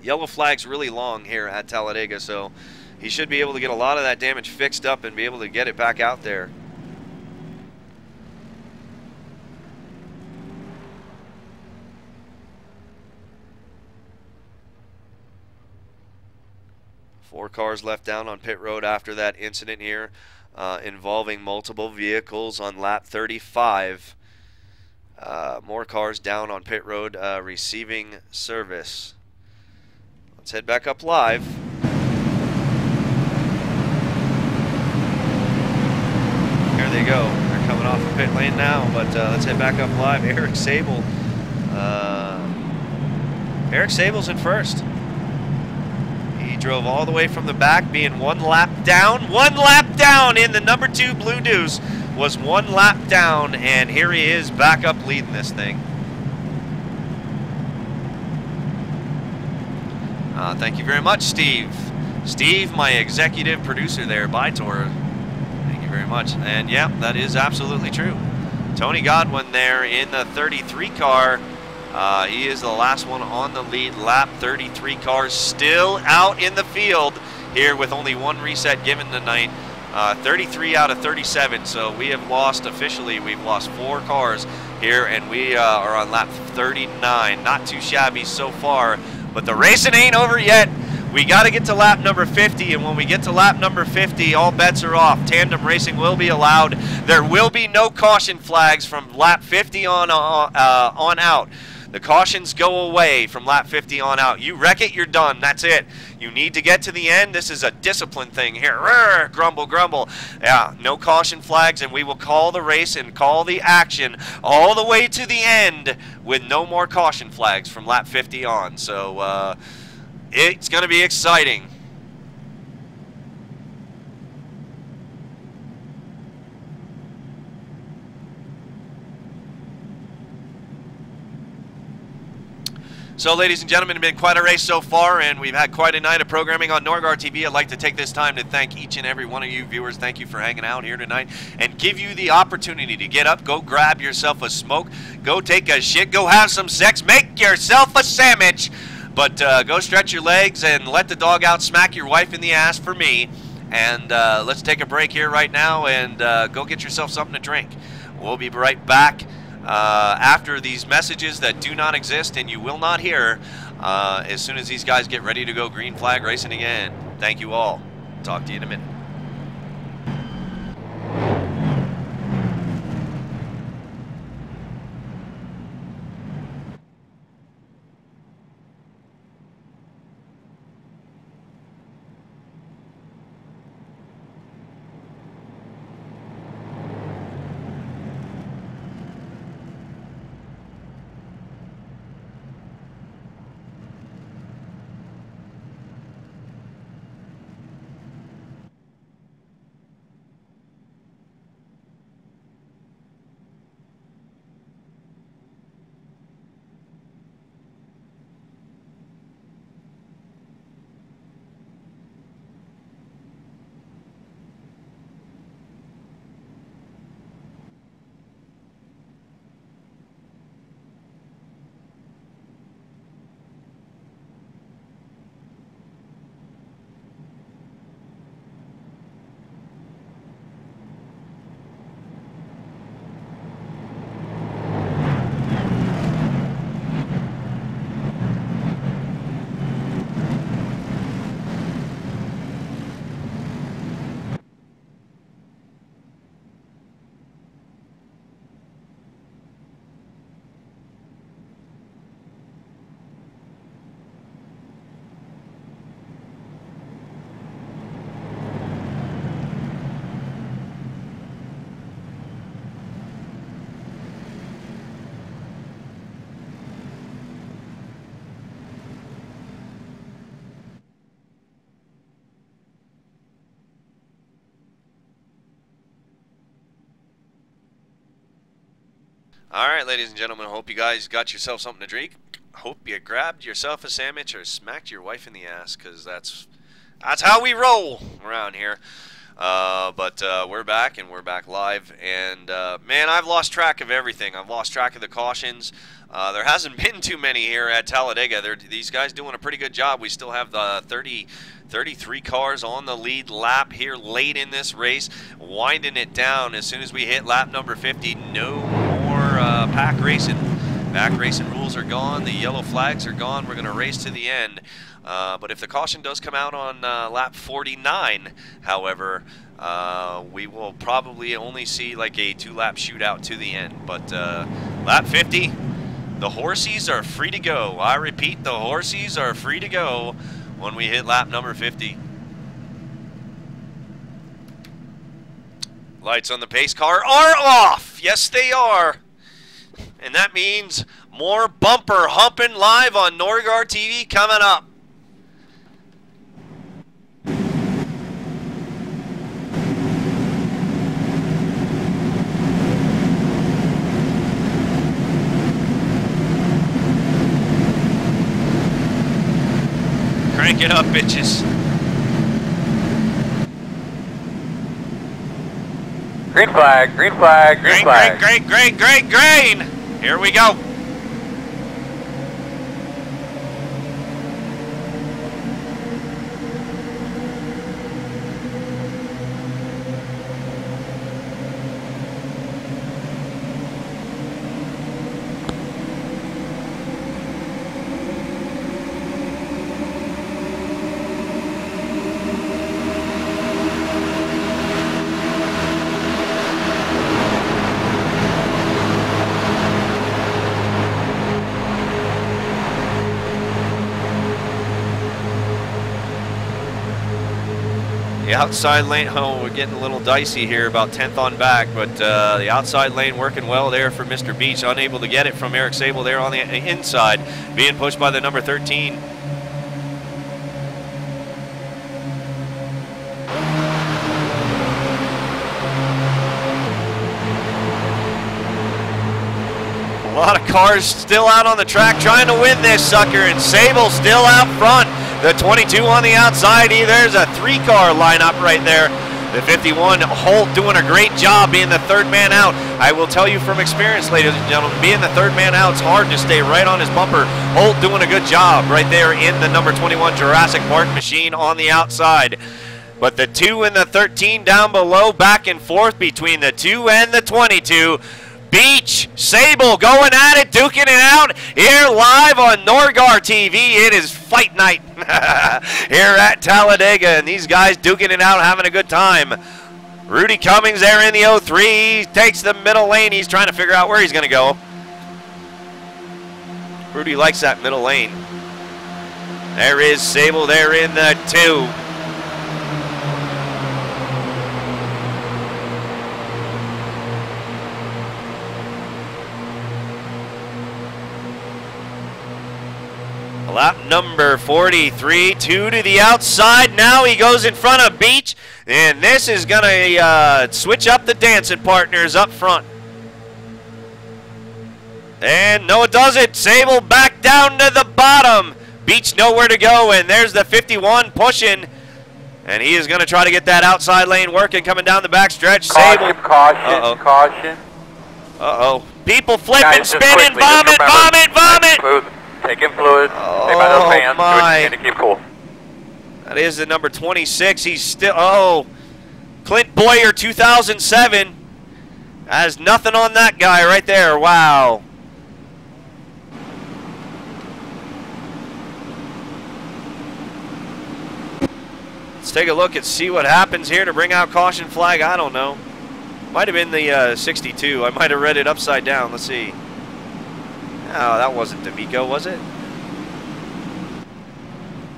yellow flag's really long here at Talladega, so he should be able to get a lot of that damage fixed up and be able to get it back out there. Four cars left down on pit road after that incident here involving multiple vehicles on lap 35. More cars down on pit road receiving service. Let's head back up live. There they go. They're coming off of pit lane now, but let's head back up live. Eric Sable. Eric Sable's in first. He drove all the way from the back, being 1 lap down. 1 lap down in the number 2 Blue Deuce. Was 1 lap down, and here he is back up leading this thing. Thank you very much, Steve. Steve, my executive producer there, Bytor. Thank you very much. And yeah, that is absolutely true. Tony Godwin there in the 33 car. He is the last one on the lead lap. 33 cars still out in the field here with only 1 reset given tonight. 33 out of 37, so we have lost officially. We've lost 4 cars here, and we are on lap 39. Not too shabby so far, but the racing ain't over yet. We got to get to lap number 50, and when we get to lap number 50, all bets are off. Tandem racing will be allowed. There will be no caution flags from lap 50 on out. The cautions go away from lap 50 on out. You wreck it, you're done. That's it. You need to get to the end. This is a discipline thing here. Rrr, grumble, grumble. Yeah, no caution flags, and we will call the race and call the action all the way to the end with no more caution flags from lap 50 on. So it's going to be exciting. So, ladies and gentlemen, it's been quite a race so far, and we've had quite a night of programming on Norgar TV. I'd like to take this time to thank each and every one of you viewers. Thank you for hanging out here tonight and give you the opportunity to get up, go grab yourself a smoke, go take a shit, go have some sex, make yourself a sandwich, but go stretch your legs and let the dog out smack your wife in the ass for me. And let's take a break here right now and go get yourself something to drink. We'll be right back. After these messages that do not exist and you will not hear as soon as these guys get ready to go green flag racing again. Thank you all. Talk to you in a minute. All right, ladies and gentlemen, hope you guys got yourself something to drink. Hope you grabbed yourself a sandwich or smacked your wife in the ass, because that's how we roll around here. But we're back, and we're back live. And, man, I've lost track of everything. I've lost track of the cautions. There hasn't been too many here at Talladega. These guys doing a pretty good job. We still have the 33 cars on the lead lap here late in this race, winding it down. As soon as we hit lap number 50, no more pack racing. Back racing rules are gone. The yellow flags are gone. We're going to race to the end. But if the caution does come out on lap 49, however, we will probably only see like a 2-lap shootout to the end. But lap 50, the horsies are free to go. I repeat, the horsies are free to go when we hit lap number 50. Lights on the pace car are off. Yes, they are. And that means more bumper humping live on Norgar TV coming up. Crank it up, bitches. Green flag, green flag, green flag. Green. Here we go. The outside lane, oh, we're getting a little dicey here, about 10th on back, but the outside lane working well there for Mr. Beach, unable to get it from Eric Sable there on the inside, being pushed by the number 13. A lot of cars still out on the track trying to win this sucker, and Sable still out front. The 22 on the outside. There's a 3-car lineup right there. The 51, Holt, doing a great job being the third man out. I will tell you from experience, ladies and gentlemen, being the third man out, it's hard to stay right on his bumper. Holt doing a good job right there in the number 21 Jurassic Park machine on the outside. But the 2 and the 13 down below, back and forth between the 2 and the 22. Beach, Sable going at it, duking it out here live on Norgar TV. It is fight night here at Talladega, and these guys duking it out, having a good time. Rudy Cummings there in the 03. He takes the middle lane. He's trying to figure out where he's going to go. Rudy likes that middle lane. There is Sable there in the 2. Lap number 43, 2 to the outside. Now he goes in front of Beach, and this is going to switch up the dancing partners up front. And no, it doesn't. Sable back down to the bottom. Beach nowhere to go, and there's the 51 pushing. And he is going to try to get that outside lane working, coming down the back stretch. Sable. Caution, caution. Uh-oh. People flipping, spinning, vomit. Taking fluid. Stay by those fans. And keep cool. That is the number 26. He's still, oh, Clint Boyer, 2007. Has nothing on that guy right there. Wow. Let's take a look and see what happens here to bring out caution flag. I don't know. Might have been the 62. I might have read it upside down. Let's see. Oh, that wasn't D'Amico, was it?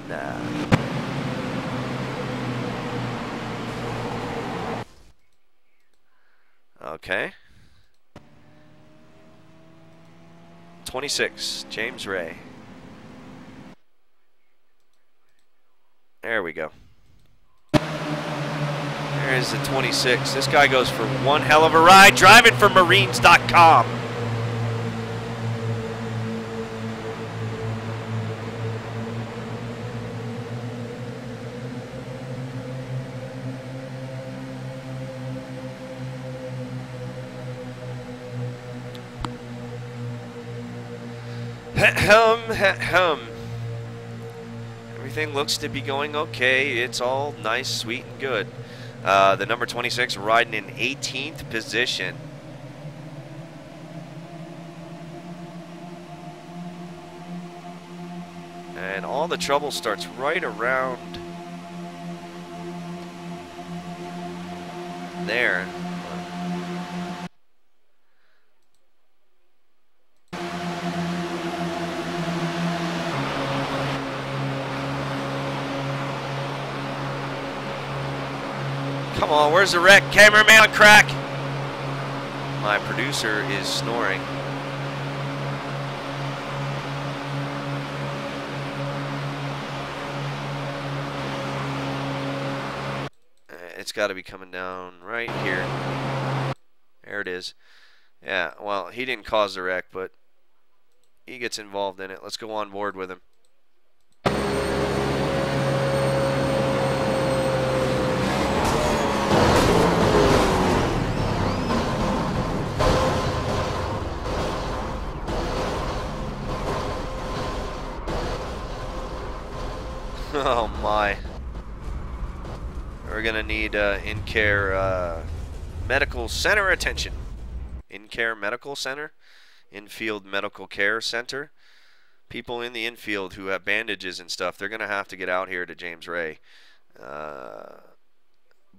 Nah. Okay. 26, James Ray. There we go. There's the 26. This guy goes for one hell of a ride, driving for Marines.com. Everything looks to be going okay. It's all nice, sweet, and good. The number 26 riding in 18th position. And all the trouble starts right around there. Come on, where's the wreck? Cameraman on crack. My producer is snoring. It's got to be coming down right here. There it is. Yeah, well, he didn't cause the wreck, but he gets involved in it. Let's go on board with him. Oh my. We're gonna need in-care medical center attention. In-care medical center, infield medical care center. People in the infield who have bandages and stuff, they're gonna have to get out here to James Ray.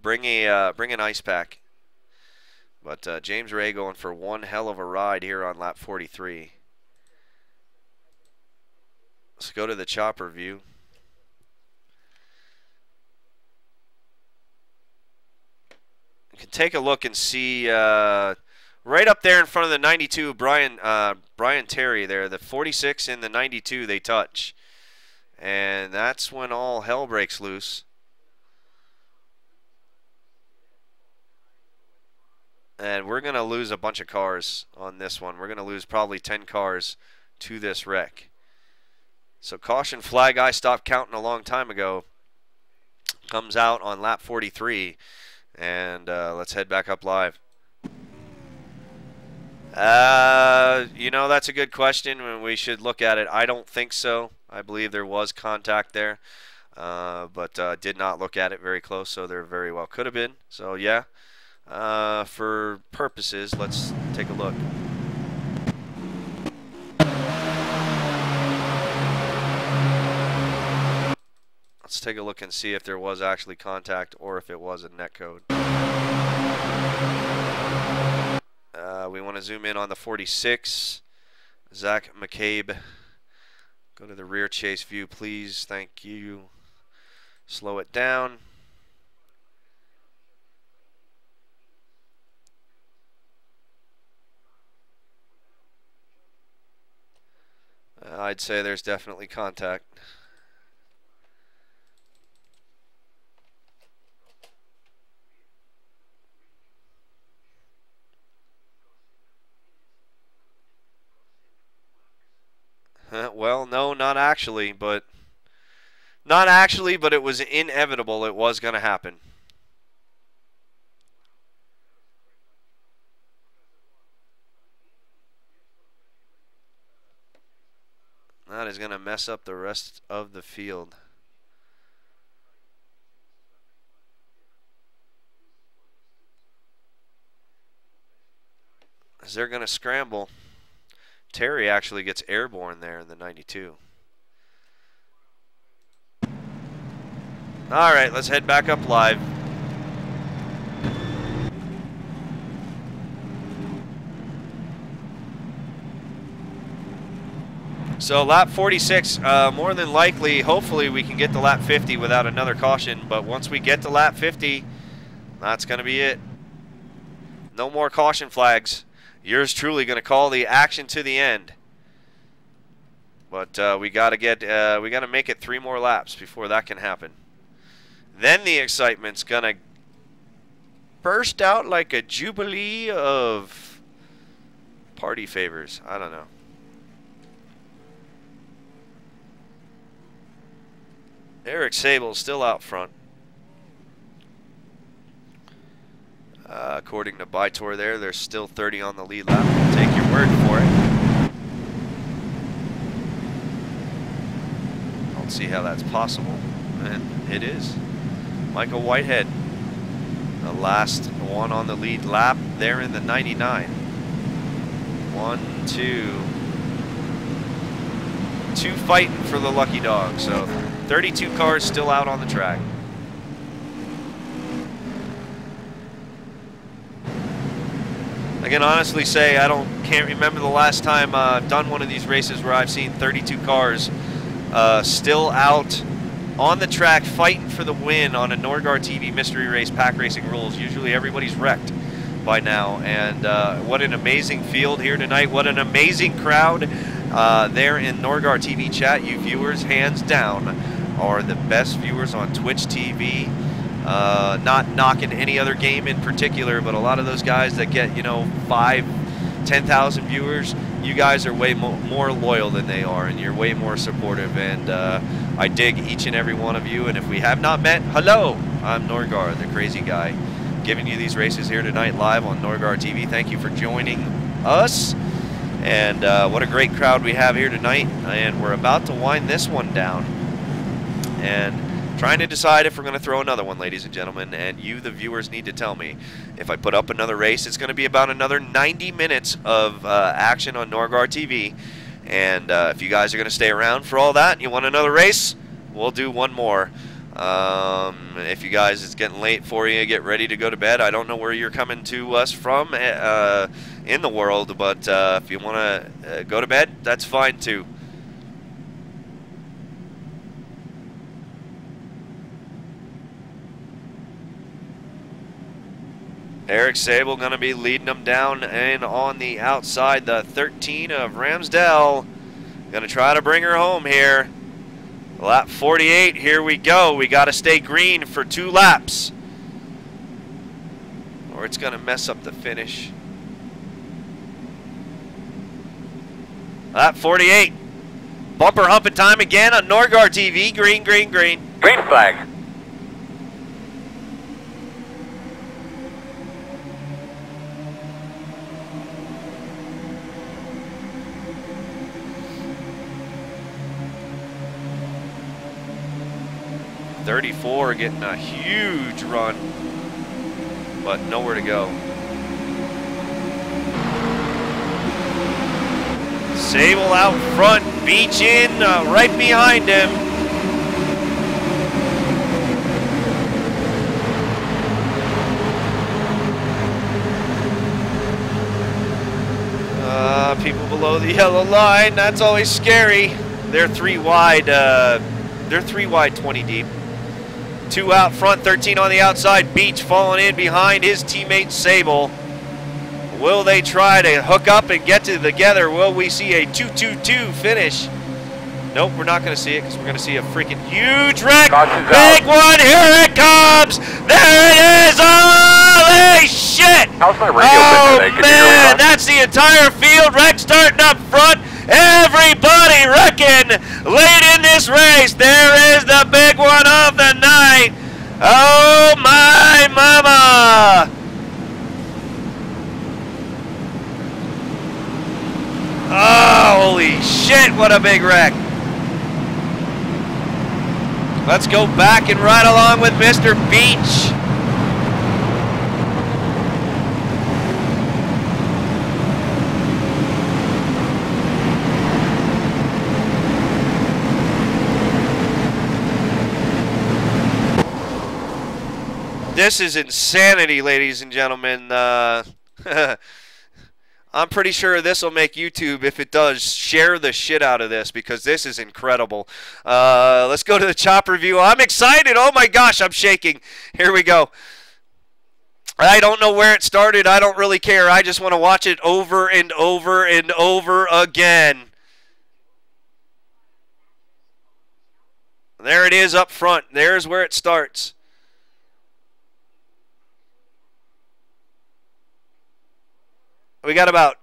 Bring an ice pack. But James Ray going for one hell of a ride here on lap 43. Let's go to the chopper view. You can take a look and see right up there in front of the 92, Brian Terry there. The 46 and the 92, they touch. And that's when all hell breaks loose. And we're going to lose a bunch of cars on this one. We're going to lose probably 10 cars to this wreck. So caution flag, I stopped counting a long time ago, comes out on lap 43. And let's head back up live. You know, that's a good question, and we should look at it. I don't think so. I believe there was contact there, but did not look at it very close, so there very well could have been. So, yeah, for purposes, let's take a look. Let's take a look and see if there was actually contact or if it was a net code. We want to zoom in on the 46. Zach McCabe. Go to the rear chase view, please. Thank you. Slow it down. I'd say there's definitely contact. Well, no, not actually, but it was inevitable. It was going to happen. That is going to mess up the rest of the field. As they're going to scramble. Terry actually gets airborne there in the 92. All right, let's head back up live. So lap 46, more than likely, hopefully we can get to lap 50 without another caution. But once we get to lap 50, that's going to be it. No more caution flags. Yours truly going to call the action to the end. But we got to make it 3 more laps before that can happen. Then the excitement's going to burst out like a jubilee of party favors. I don't know. Eric Sable's still out front. According to Bytor there's still 30 on the lead lap. Take your word for it. see how that's possible, and it is. Michael Whitehead, the last one on the lead lap there in the 99. 1, 2. 2 fighting for the lucky dog, so 32 cars still out on the track. I can honestly say can't remember the last time I've done one of these races where I've seen 32 cars still out on the track fighting for the win on a Norgard TV mystery race, pack racing rules. Usually everybody's wrecked by now, and what an amazing field here tonight. What an amazing crowd there in Norgard TV chat. You viewers, hands down, are the best viewers on Twitch TV. Not knocking any other game in particular, but a lot of those guys that get, you know, 5,000-10,000 viewers, you guys are way more loyal than they are, and you're way more supportive, and I dig each and every one of you. And if we have not met, hello, I'm Norgard, the crazy guy, giving you these races here tonight live on Norgard TV. Thank you for joining us, and what a great crowd we have here tonight, and we're about to wind this one down, and trying to decide if we're going to throw another one, ladies and gentlemen, and you, the viewers, need to tell me. If I put up another race, it's going to be about another 90 minutes of action on Norgard TV, and if you guys are going to stay around for all that and you want another race, we'll do one more. If you guys, it's getting late for you, get ready to go to bed. I don't know where you're coming to us from in the world, but if you want to go to bed, that's fine too. Eric Sable going to be leading them down and on the outside, the 13 of Ramsdell. Going to try to bring her home here. Lap 48, here we go. We got to stay green for 2 laps, or it's going to mess up the finish. Lap 48. Bumper humping time again on Norgard TV. Green, green, green. Green flag. .34 getting a huge run, but nowhere to go. Sable out front, Beach in right behind him. People below the yellow line, that's always scary. They're 3 wide, 20 deep. 2 out front, 13 on the outside. Beach falling in behind his teammate Sable. Will they try to hook up and get together? Will we see a 2-2-2 finish? Nope, we're not going to see it because we're going to see a freaking huge wreck. Big one, here it comes. There it is. Holy shit. How's my radio oh, man, that's the entire field. Wreck starting up front. Everybody wrecking late in this race. There is the big one of the night. Oh my mama. Oh, holy shit, what a big wreck. Let's go back and ride along with Mr. Beach. This is insanity, ladies and gentlemen. I'm pretty sure this will make YouTube, if it does, share the shit out of this, because this is incredible. Let's go to the chopper view. I'm excited. Oh my gosh, I'm shaking. Here we go. I don't know where it started. I don't really care. I just want to watch it over and over and over again. There it is up front. There's where it starts. We got about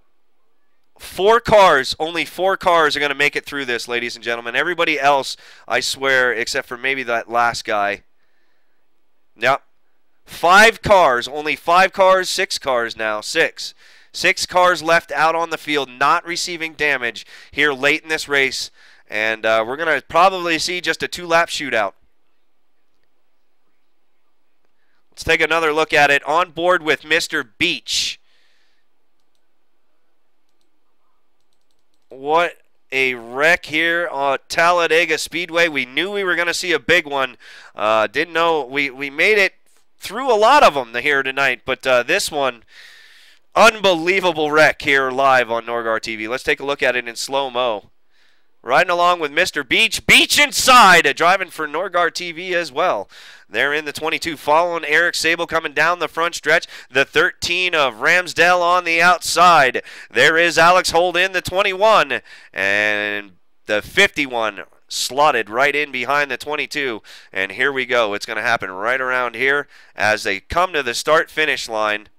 4 cars. Only 4 cars are going to make it through this, ladies and gentlemen. Everybody else, I swear, except for maybe that last guy. Yep. 5 cars. Only 5 cars. 6 cars now. 6. 6 cars left out on the field, not receiving damage here late in this race. And we're going to probably see just a 2-lap shootout. Let's take another look at it. On board with Mr. Beach. What a wreck here on Talladega Speedway. We knew we were going to see a big one. Didn't know we made it through a lot of them here tonight. But this one, unbelievable wreck here live on Norgar TV. Let's take a look at it in slow-mo. Riding along with Mr. Beach. Beach inside, driving for Norgar TV as well. They're in the 22, following Eric Sable coming down the front stretch. The 13 of Ramsdale on the outside. There is Alex Holt in the 21. And the 51 slotted right in behind the 22. And here we go. It's going to happen right around here as they come to the start-finish line.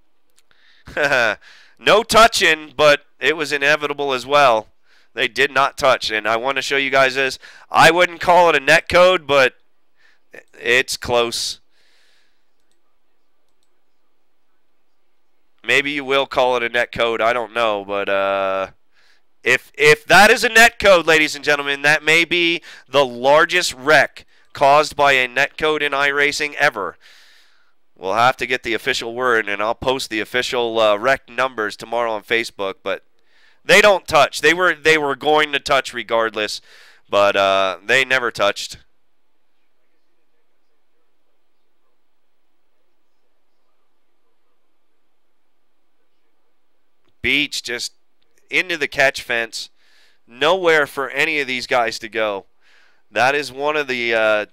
No touching, but it was inevitable as well. They did not touch, and I want to show you guys this. I wouldn't call it a net code, but it's close. Maybe you will call it a net code. I don't know, but if that is a net code, ladies and gentlemen, that may be the largest wreck caused by a net code in iRacing ever. We'll have to get the official word, and I'll post the official wreck numbers tomorrow on Facebook, but they don't touch. They were going to touch regardless, but they never touched. Beach just into the catch fence. Nowhere for any of these guys to go. That is one of the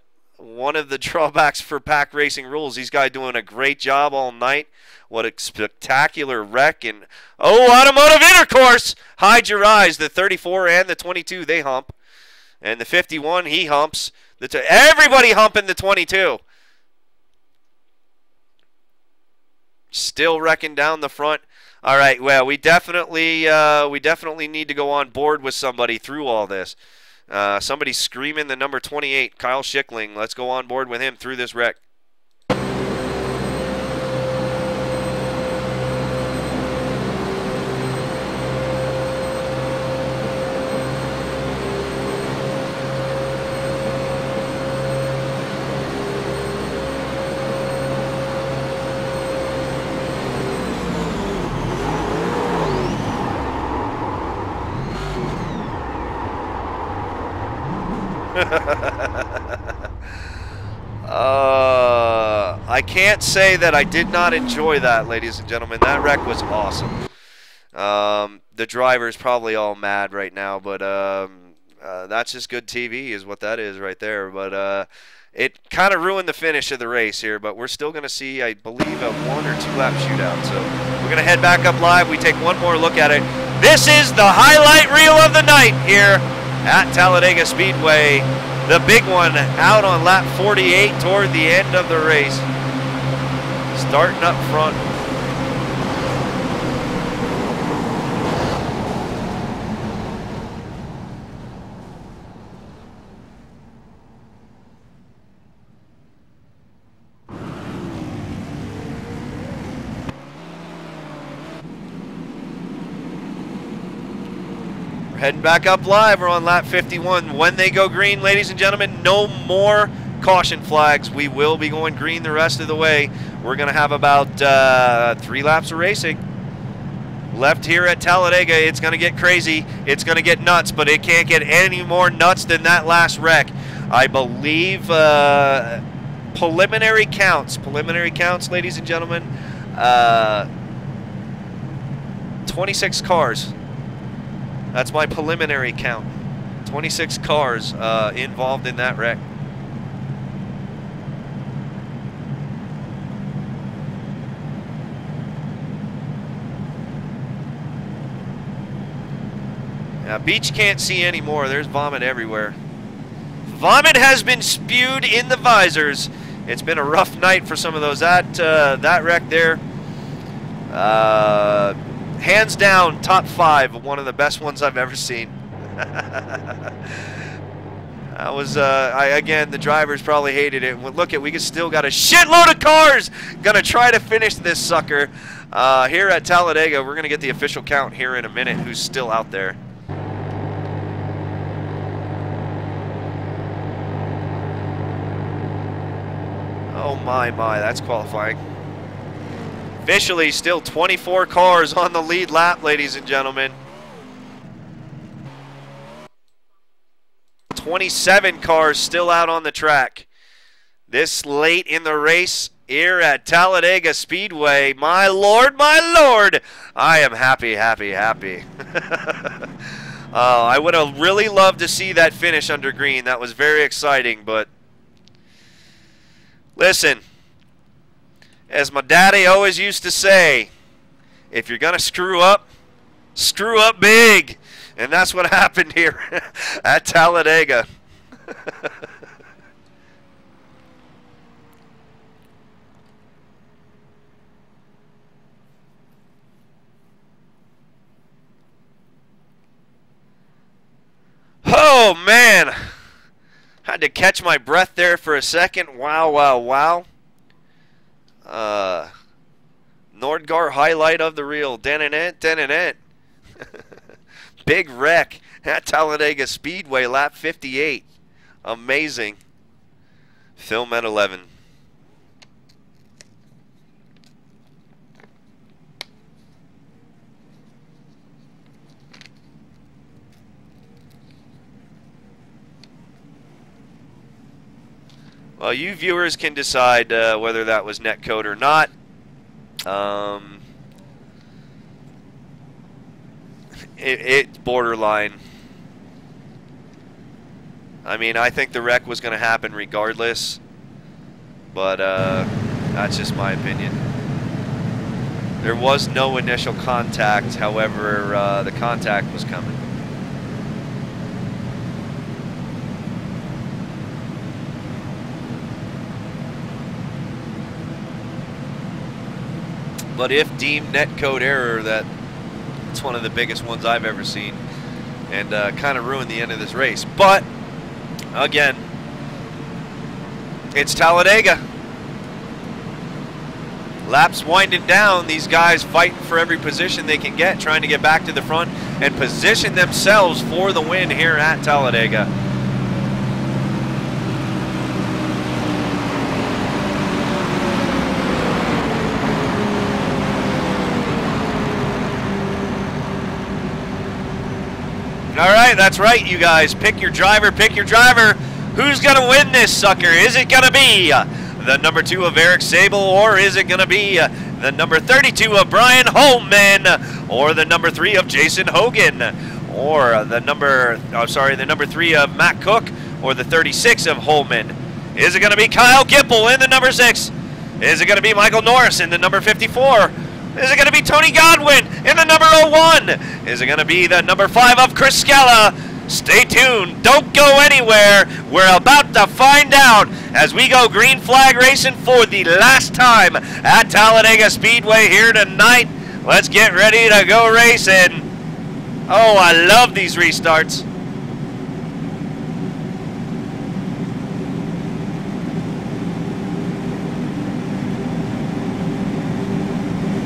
drawbacks for pack racing rules. These guys doing a great job all night. What a spectacular wreck. And automotive intercourse. Hide your eyes. The 34 and the 22, they hump. And the 51, he humps. Everybody humping the 22. Still wrecking down the front. All right, well, we definitely need to go on board with somebody through all this. Somebody screaming the number 28, Kyle Schickling. Let's go on board with him through this wreck. I can't say that I did not enjoy that, ladies and gentlemen. That wreck was awesome. The driver's probably all mad right now, but that's just good TV is what that is right there. But it kind of ruined the finish of the race here, but we're still going to see, I believe, a 1 or 2 lap shootout. So we're going to head back up live. We take one more look at it. This is the highlight reel of the night here at Talladega Speedway. The big one out on lap 48 toward the end of the race. Starting up front. We're heading back up live. We're on lap 51. When they go green, ladies and gentlemen, no more caution flags. We will be going green the rest of the way. We're going to have about 3 laps of racing left here at Talladega. It's going to get crazy. It's going to get nuts, but it can't get any more nuts than that last wreck. I believe preliminary counts, ladies and gentlemen, 26 cars. That's my preliminary count. 26 cars involved in that wreck. Now, Beach can't see anymore. There's vomit everywhere. Vomit has been spewed in the visors. It's been a rough night for some of those. That wreck there, hands down, top 5, one of the best ones I've ever seen. That was, again, the drivers probably hated it. Look at, we still got a shitload of cars gonna try to finish this sucker here at Talladega. We're gonna get the official count here in a minute. Who's still out there? Oh my, that's qualifying. Officially still 24 cars on the lead lap, ladies and gentlemen. 27 cars still out on the track. This late in the race here at Talladega Speedway. My Lord, I am happy. I would have really loved to see that finish under green. That was very exciting, but listen, as my daddy always used to say, if you're going to screw up big. And that's what happened here at Talladega. Oh, man. Had to catch my breath there for a second. Wow. Nordgar highlight of the reel. Den-in-it. Big wreck at Talladega Speedway, lap 58. Amazing. Film at 11. Well, you viewers can decide whether that was netcode or not. It's borderline. I mean, I think the wreck was going to happen regardless, but that's just my opinion. There was no initial contact, however, the contact was coming. But if deemed netcode error, it's one of the biggest ones I've ever seen, and kind of ruined the end of this race. But again, it's Talladega. Laps winding down. These guys fighting for every position they can get, trying to get back to the front and position themselves for the win here at Talladega. All right, that's right, you guys. Pick your driver, Who's going to win this sucker? Is it going to be the number 2 of Eric Sable, or is it going to be the number 32 of Brian Holman, or the number 3 of Jason Hogan, or the number 3 of Matt Cook, or the 36 of Holman? Is it going to be Kyle Gipple in the number 6? Is it going to be Michael Norris in the number 54? Is it going to be Tony Godwin in the number 01? Is it going to be the number 5 of Chris Scala? Stay tuned. Don't go anywhere. We're about to find out as we go green flag racing for the last time at Talladega Speedway here tonight. Let's get ready to go racing. Oh, I love these restarts.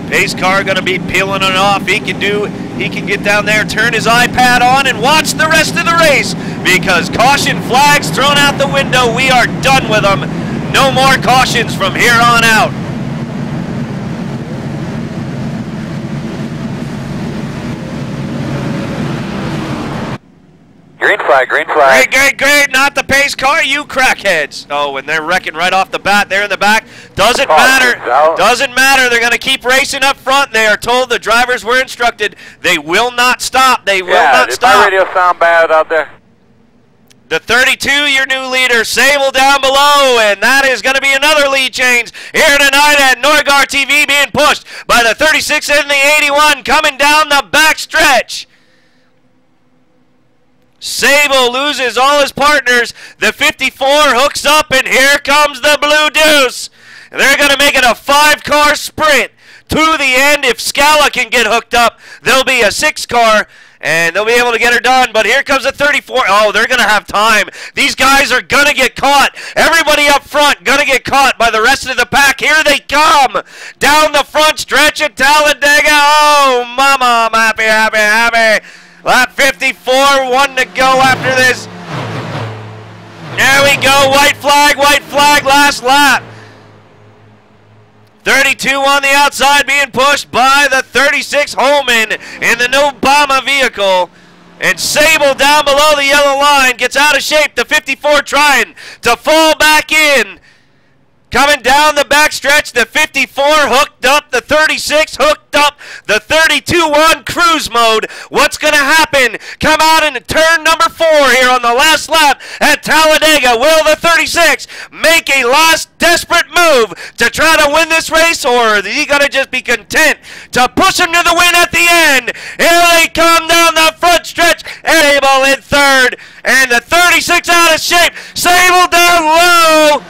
Pace car going to be peeling it off. He can get down there, turn his iPad on, and watch the rest of the race, because caution flags thrown out the window. We are done with them. No more cautions from here on out. Green flag, green flag. Great, not the pace car, you crackheads. Oh, and they're wrecking right off the bat. They're in the back. Doesn't matter. Doesn't matter. They're going to keep racing up front. They are told, the drivers were instructed, they will not stop. They will not stop. Does my radio sound bad out there? The 32, your new leader, Sable down below, and that is going to be another lead change here tonight at Norgar TV, being pushed by the 36 and the 81 coming down the back stretch. Sable loses all his partners. The 54 hooks up, and here comes the Blue Deuce. They're going to make it a 5-car sprint to the end. If Scala can get hooked up, there'll be a 6-car, and they'll be able to get her done. But here comes the 34. Oh, they're going to have time. These guys are going to get caught. Everybody up front going to get caught by the rest of the pack. Here they come. Down the front stretch at Talladega. Oh, mama, I'm happy. Lap 54, 1 to go after this. There we go, white flag, last lap. 32 on the outside being pushed by the 36 Holman in the Obama vehicle. And Sable down below the yellow line gets out of shape. The 54 trying to fall back in. Coming down the backstretch, the 54 hooked up, the 36 hooked up, the 32 on cruise mode. What's going to happen? Come out in turn number 4 here on the last lap at Talladega. Will the 36 make a last desperate move to try to win this race, or is he going to just be content to push him to the win at the end? Here they come down the front stretch. Sable in third, and the 36 out of shape. Sable down low.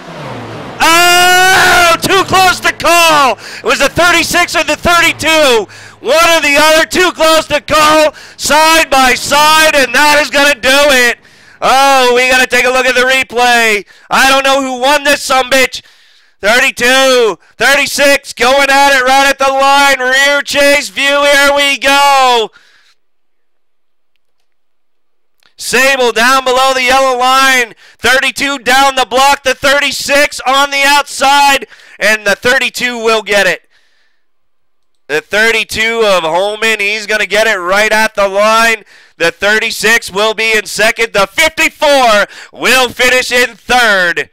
Oh, too close to call. It was the 36 or the 32. One or the other, too close to call. Side by side, and that is going to do it. Oh, we got to take a look at the replay. I don't know who won this sumbitch. 32, 36, going at it right at the line. Rear chase view, here we go. Sable down below the yellow line, 32 down the block, the 36 on the outside, and the 32 will get it. The 32 of Holman, he's going to get it right at the line. The 36 will be in second. The 54 will finish in third.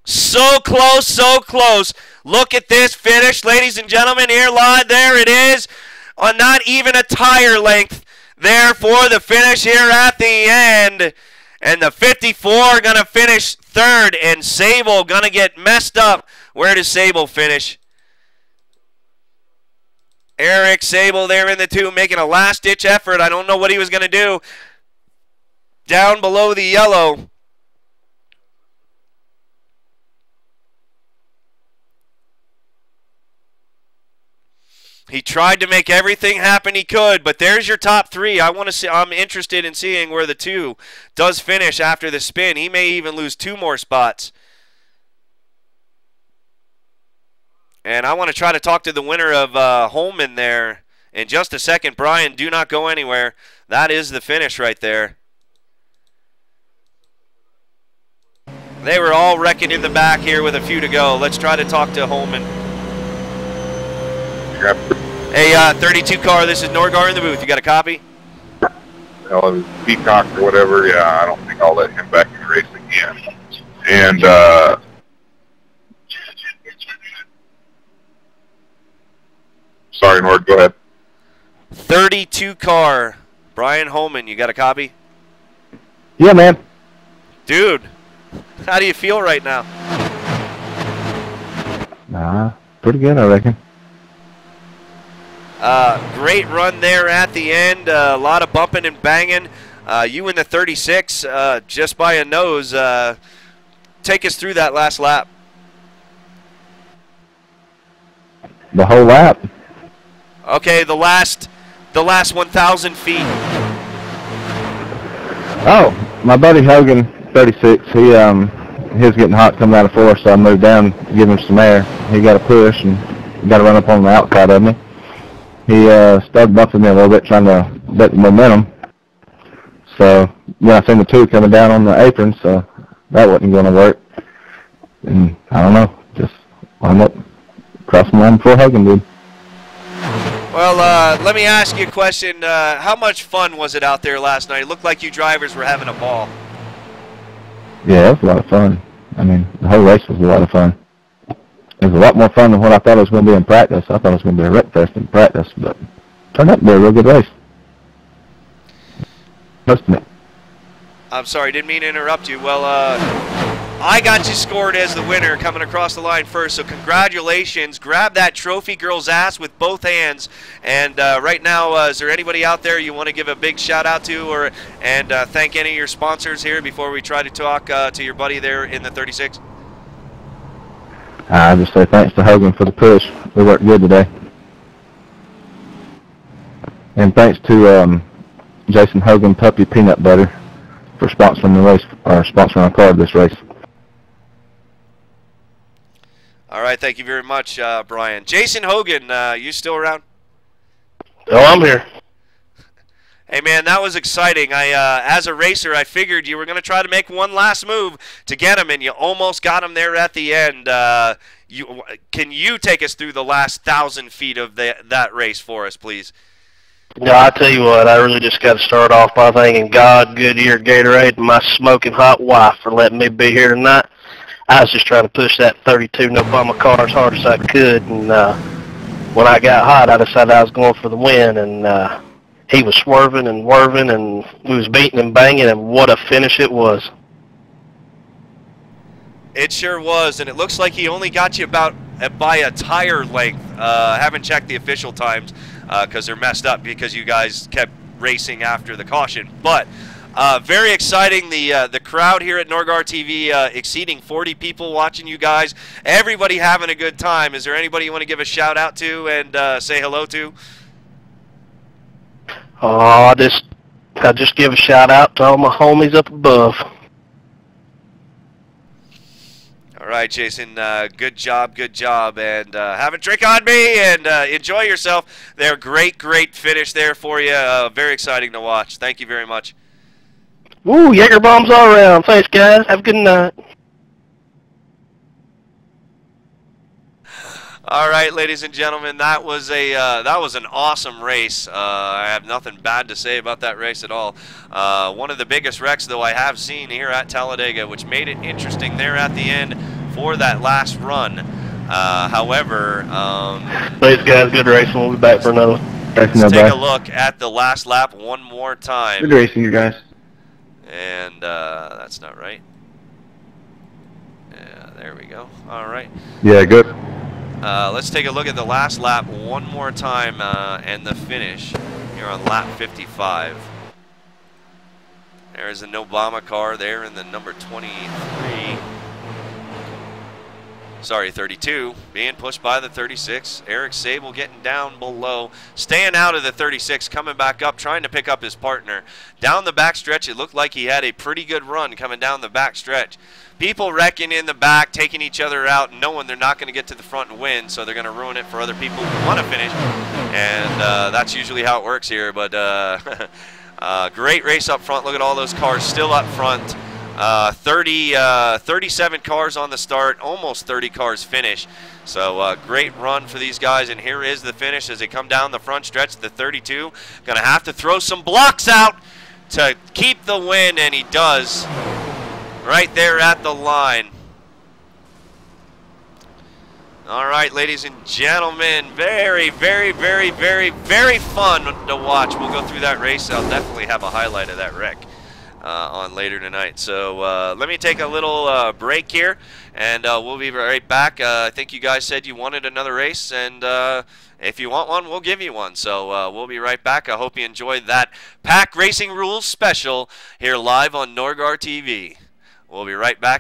So close, so close. Look at this finish, ladies and gentlemen, here live. There it is, on not even a tire length. There for the finish here at the end. And the 54 going to finish third. And Sable going to get messed up. Where does Sable finish? Eric Sable there in the 2, making a last-ditch effort. I don't know what he was going to do. Down below the yellow. He tried to make everything happen he could, but there's your top 3. I'm interested in seeing where the 2 does finish after the spin. He may even lose 2 more spots. And I want to try to talk to the winner of Holman there in just a second. Brian, do not go anywhere. That is the finish right there. They were all wrecking in the back here with a few to go. Let's try to talk to Holman. Yep. Hey, 32 car, this is Norgar in the booth. You got a copy? Well, it was Peacock or whatever. Yeah, I don't think I'll let him back in the race again. And, sorry, Nord, go ahead. 32 car, Brian Holman, you got a copy? Yeah, man. Dude, how do you feel right now? Pretty good, I reckon. Great run there at the end. A lot of bumping and banging. You in the 36, just by a nose. Take us through that last lap. The whole lap? Okay, the last 1,000 feet. Oh, my buddy Hogan, 36, he was getting hot coming out of 4, so I moved down to give him some air. He got a push and got to run up on the outside of me. He started bumping me a little bit, trying to bet the momentum. So when I seen the 2 coming down on the apron, so that wasn't going to work. And I don't know, just wound up crossing the line before Hogan did. Well, let me ask you a question. How much fun was it out there last night? It looked like you drivers were having a ball. Yeah, it was a lot of fun. I mean, the whole race was a lot of fun. It was a lot more fun than what I thought it was going to be in practice. I thought it was going to be a wreck fest in practice, but it turned out to be a real good race. Most of it. I'm sorry, didn't mean to interrupt you. Well, I got you scored as the winner coming across the line first, so congratulations. Grab that trophy girl's ass with both hands. And right now, is there anybody out there you want to give a big shout out to and thank any of your sponsors here before we try to talk to your buddy there in the 36? I just say thanks to Hogan for the push. We worked good today. And thanks to Jason Hogan Puppy Peanut Butter for sponsoring the race, or sponsoring our car this race. All right, thank you very much, Brian. Jason Hogan, you still around? Oh, I'm here. Hey, man, that was exciting. As a racer, I figured you were going to try to make one last move to get him, and you almost got him there at the end. can you take us through the last 1,000 feet of that race for us, please? No, I tell you what, I really just got to start off by thanking God, Goodyear, Gatorade, and my smoking hot wife for letting me be here tonight. I was just trying to push that 32 Obama car as hard as I could, and when I got hot, I decided I was going for the win, and he was swerving and whirving, and we was beating and banging, and what a finish it was. It sure was, and it looks like he only got you by a tire length. Haven't checked the official times because they're messed up because you guys kept racing after the caution. But very exciting. The crowd here at Norgar TV exceeding 40 people watching you guys. Everybody having a good time. Is there anybody you want to give a shout out to and say hello to? Oh, I just give a shout out to all my homies up above. All right, Jason, good job, and have a drink on me, and enjoy yourself. They're great finish there for you. Very exciting to watch. Thank you very much. Woo, Jaeger bombs all around. Thanks, guys. Have a good night. All right, ladies and gentlemen, that was an awesome race. I have nothing bad to say about that race at all. One of the biggest wrecks, though, I have seen here at Talladega, which made it interesting there at the end for that last run. However, thanks, guys. Good racing. We'll be back for another one. Let's take a look at the last lap one more time. Good racing, you guys. And that's not right. Yeah, there we go. All right. Yeah, good. Let's take a look at the last lap one more time and the finish here on lap 55. There's an Obama car there in the number 23. Sorry, 32. Being pushed by the 36. Eric Sable getting down below. Staying out of the 36, coming back up, trying to pick up his partner. Down the back stretch, it looked like he had a pretty good run coming down the back stretch. People wrecking in the back, taking each other out, knowing they're not going to get to the front and win, so they're going to ruin it for other people who want to finish. And that's usually how it works here. But great race up front. Look at all those cars still up front. 37 cars on the start, almost 30 cars finish. So great run for these guys, and here is the finish as they come down the front stretch. The 32 going to have to throw some blocks out to keep the win, and he does right there at the line. All right, ladies and gentlemen, very fun to watch. We'll go through that race. I'll definitely have a highlight of that wreck on later tonight. So let me take a little break here, and we'll be right back. I think you guys said you wanted another race, and if you want one, we'll give you one. So we'll be right back. I hope you enjoyed that Pack Racing Rules special here live on Norgar TV. We'll be right back.